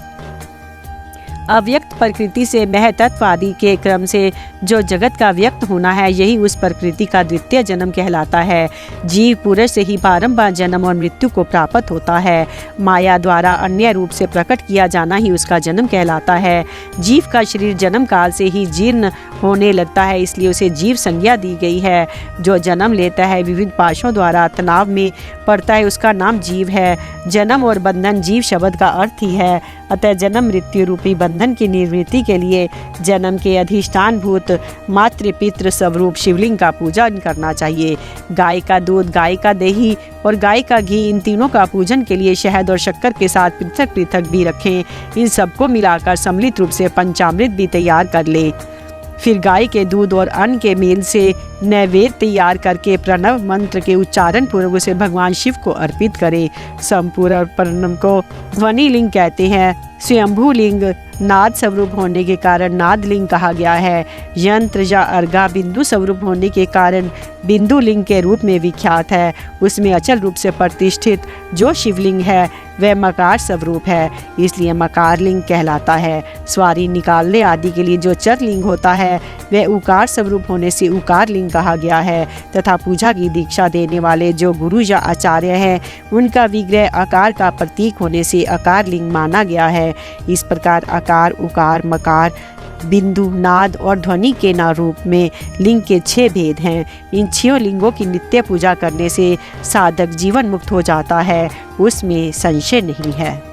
अव्यक्त प्रकृति से महतत्व आदि के क्रम से जो जगत का व्यक्त होना है यही उस प्रकृति का द्वितीय जन्म कहलाता है। जीव पुरुष से ही बारंबार जन्म और मृत्यु को प्राप्त होता है। माया द्वारा अन्य रूप से प्रकट किया जाना ही उसका जन्म कहलाता है। जीव का शरीर जन्म काल से ही जीर्ण होने लगता है, इसलिए उसे जीव संज्ञा दी गई है। जो जन्म लेता है विभिन्न पाशों द्वारा तनाव में पड़ता है उसका नाम जीव है। जन्म और बंधन जीव शब्द का अर्थ ही है। अतः जन्म मृत्यु रूपी बंधन की निवृत्ति के लिए जन्म के अधिष्ठान भूत मातृ पितृ स्वरूप शिवलिंग का पूजन करना चाहिए। गाय का दूध, गाय का दही और गाय का घी, इन तीनों का पूजन के लिए शहद और शक्कर के साथ पृथक पृथक भी रखें। इन सबको मिलाकर सम्मिलित रूप से पंचामृत भी तैयार कर ले। फिर गाय के दूध और अन्न के मेल से नैवेद्य तैयार करके प्रणव मंत्र के उच्चारण पूर्वक उसे भगवान शिव को अर्पित करें। संपूर्ण प्रणव को ध्वनि लिंग कहते हैं। स्वयंभू लिंग नाद स्वरूप होने के कारण नाद लिंग कहा गया है। यंत्र या अर्घा बिंदु स्वरूप होने के कारण बिंदु लिंग के रूप में विख्यात है। उसमें अचल रूप से प्रतिष्ठित जो शिवलिंग है वह मकार स्वरूप है, इसलिए मकार लिंग कहलाता है। स्वारी निकालने आदि के लिए जो चर लिंग होता है वह उकार स्वरूप होने से उकार लिंग कहा गया है। तथा पूजा की दीक्षा देने वाले जो गुरु या आचार्य हैं उनका विग्रह आकार का प्रतीक होने से आकार लिंग माना गया है। इस प्रकार आकार, उकार, मकार, बिंदु, नाद और ध्वनि के नाम रूप में लिंग के 6 भेद हैं। इन 6 लिंगों की नित्य पूजा करने से साधक जीवन मुक्त हो जाता है, उसमें संशय नहीं है।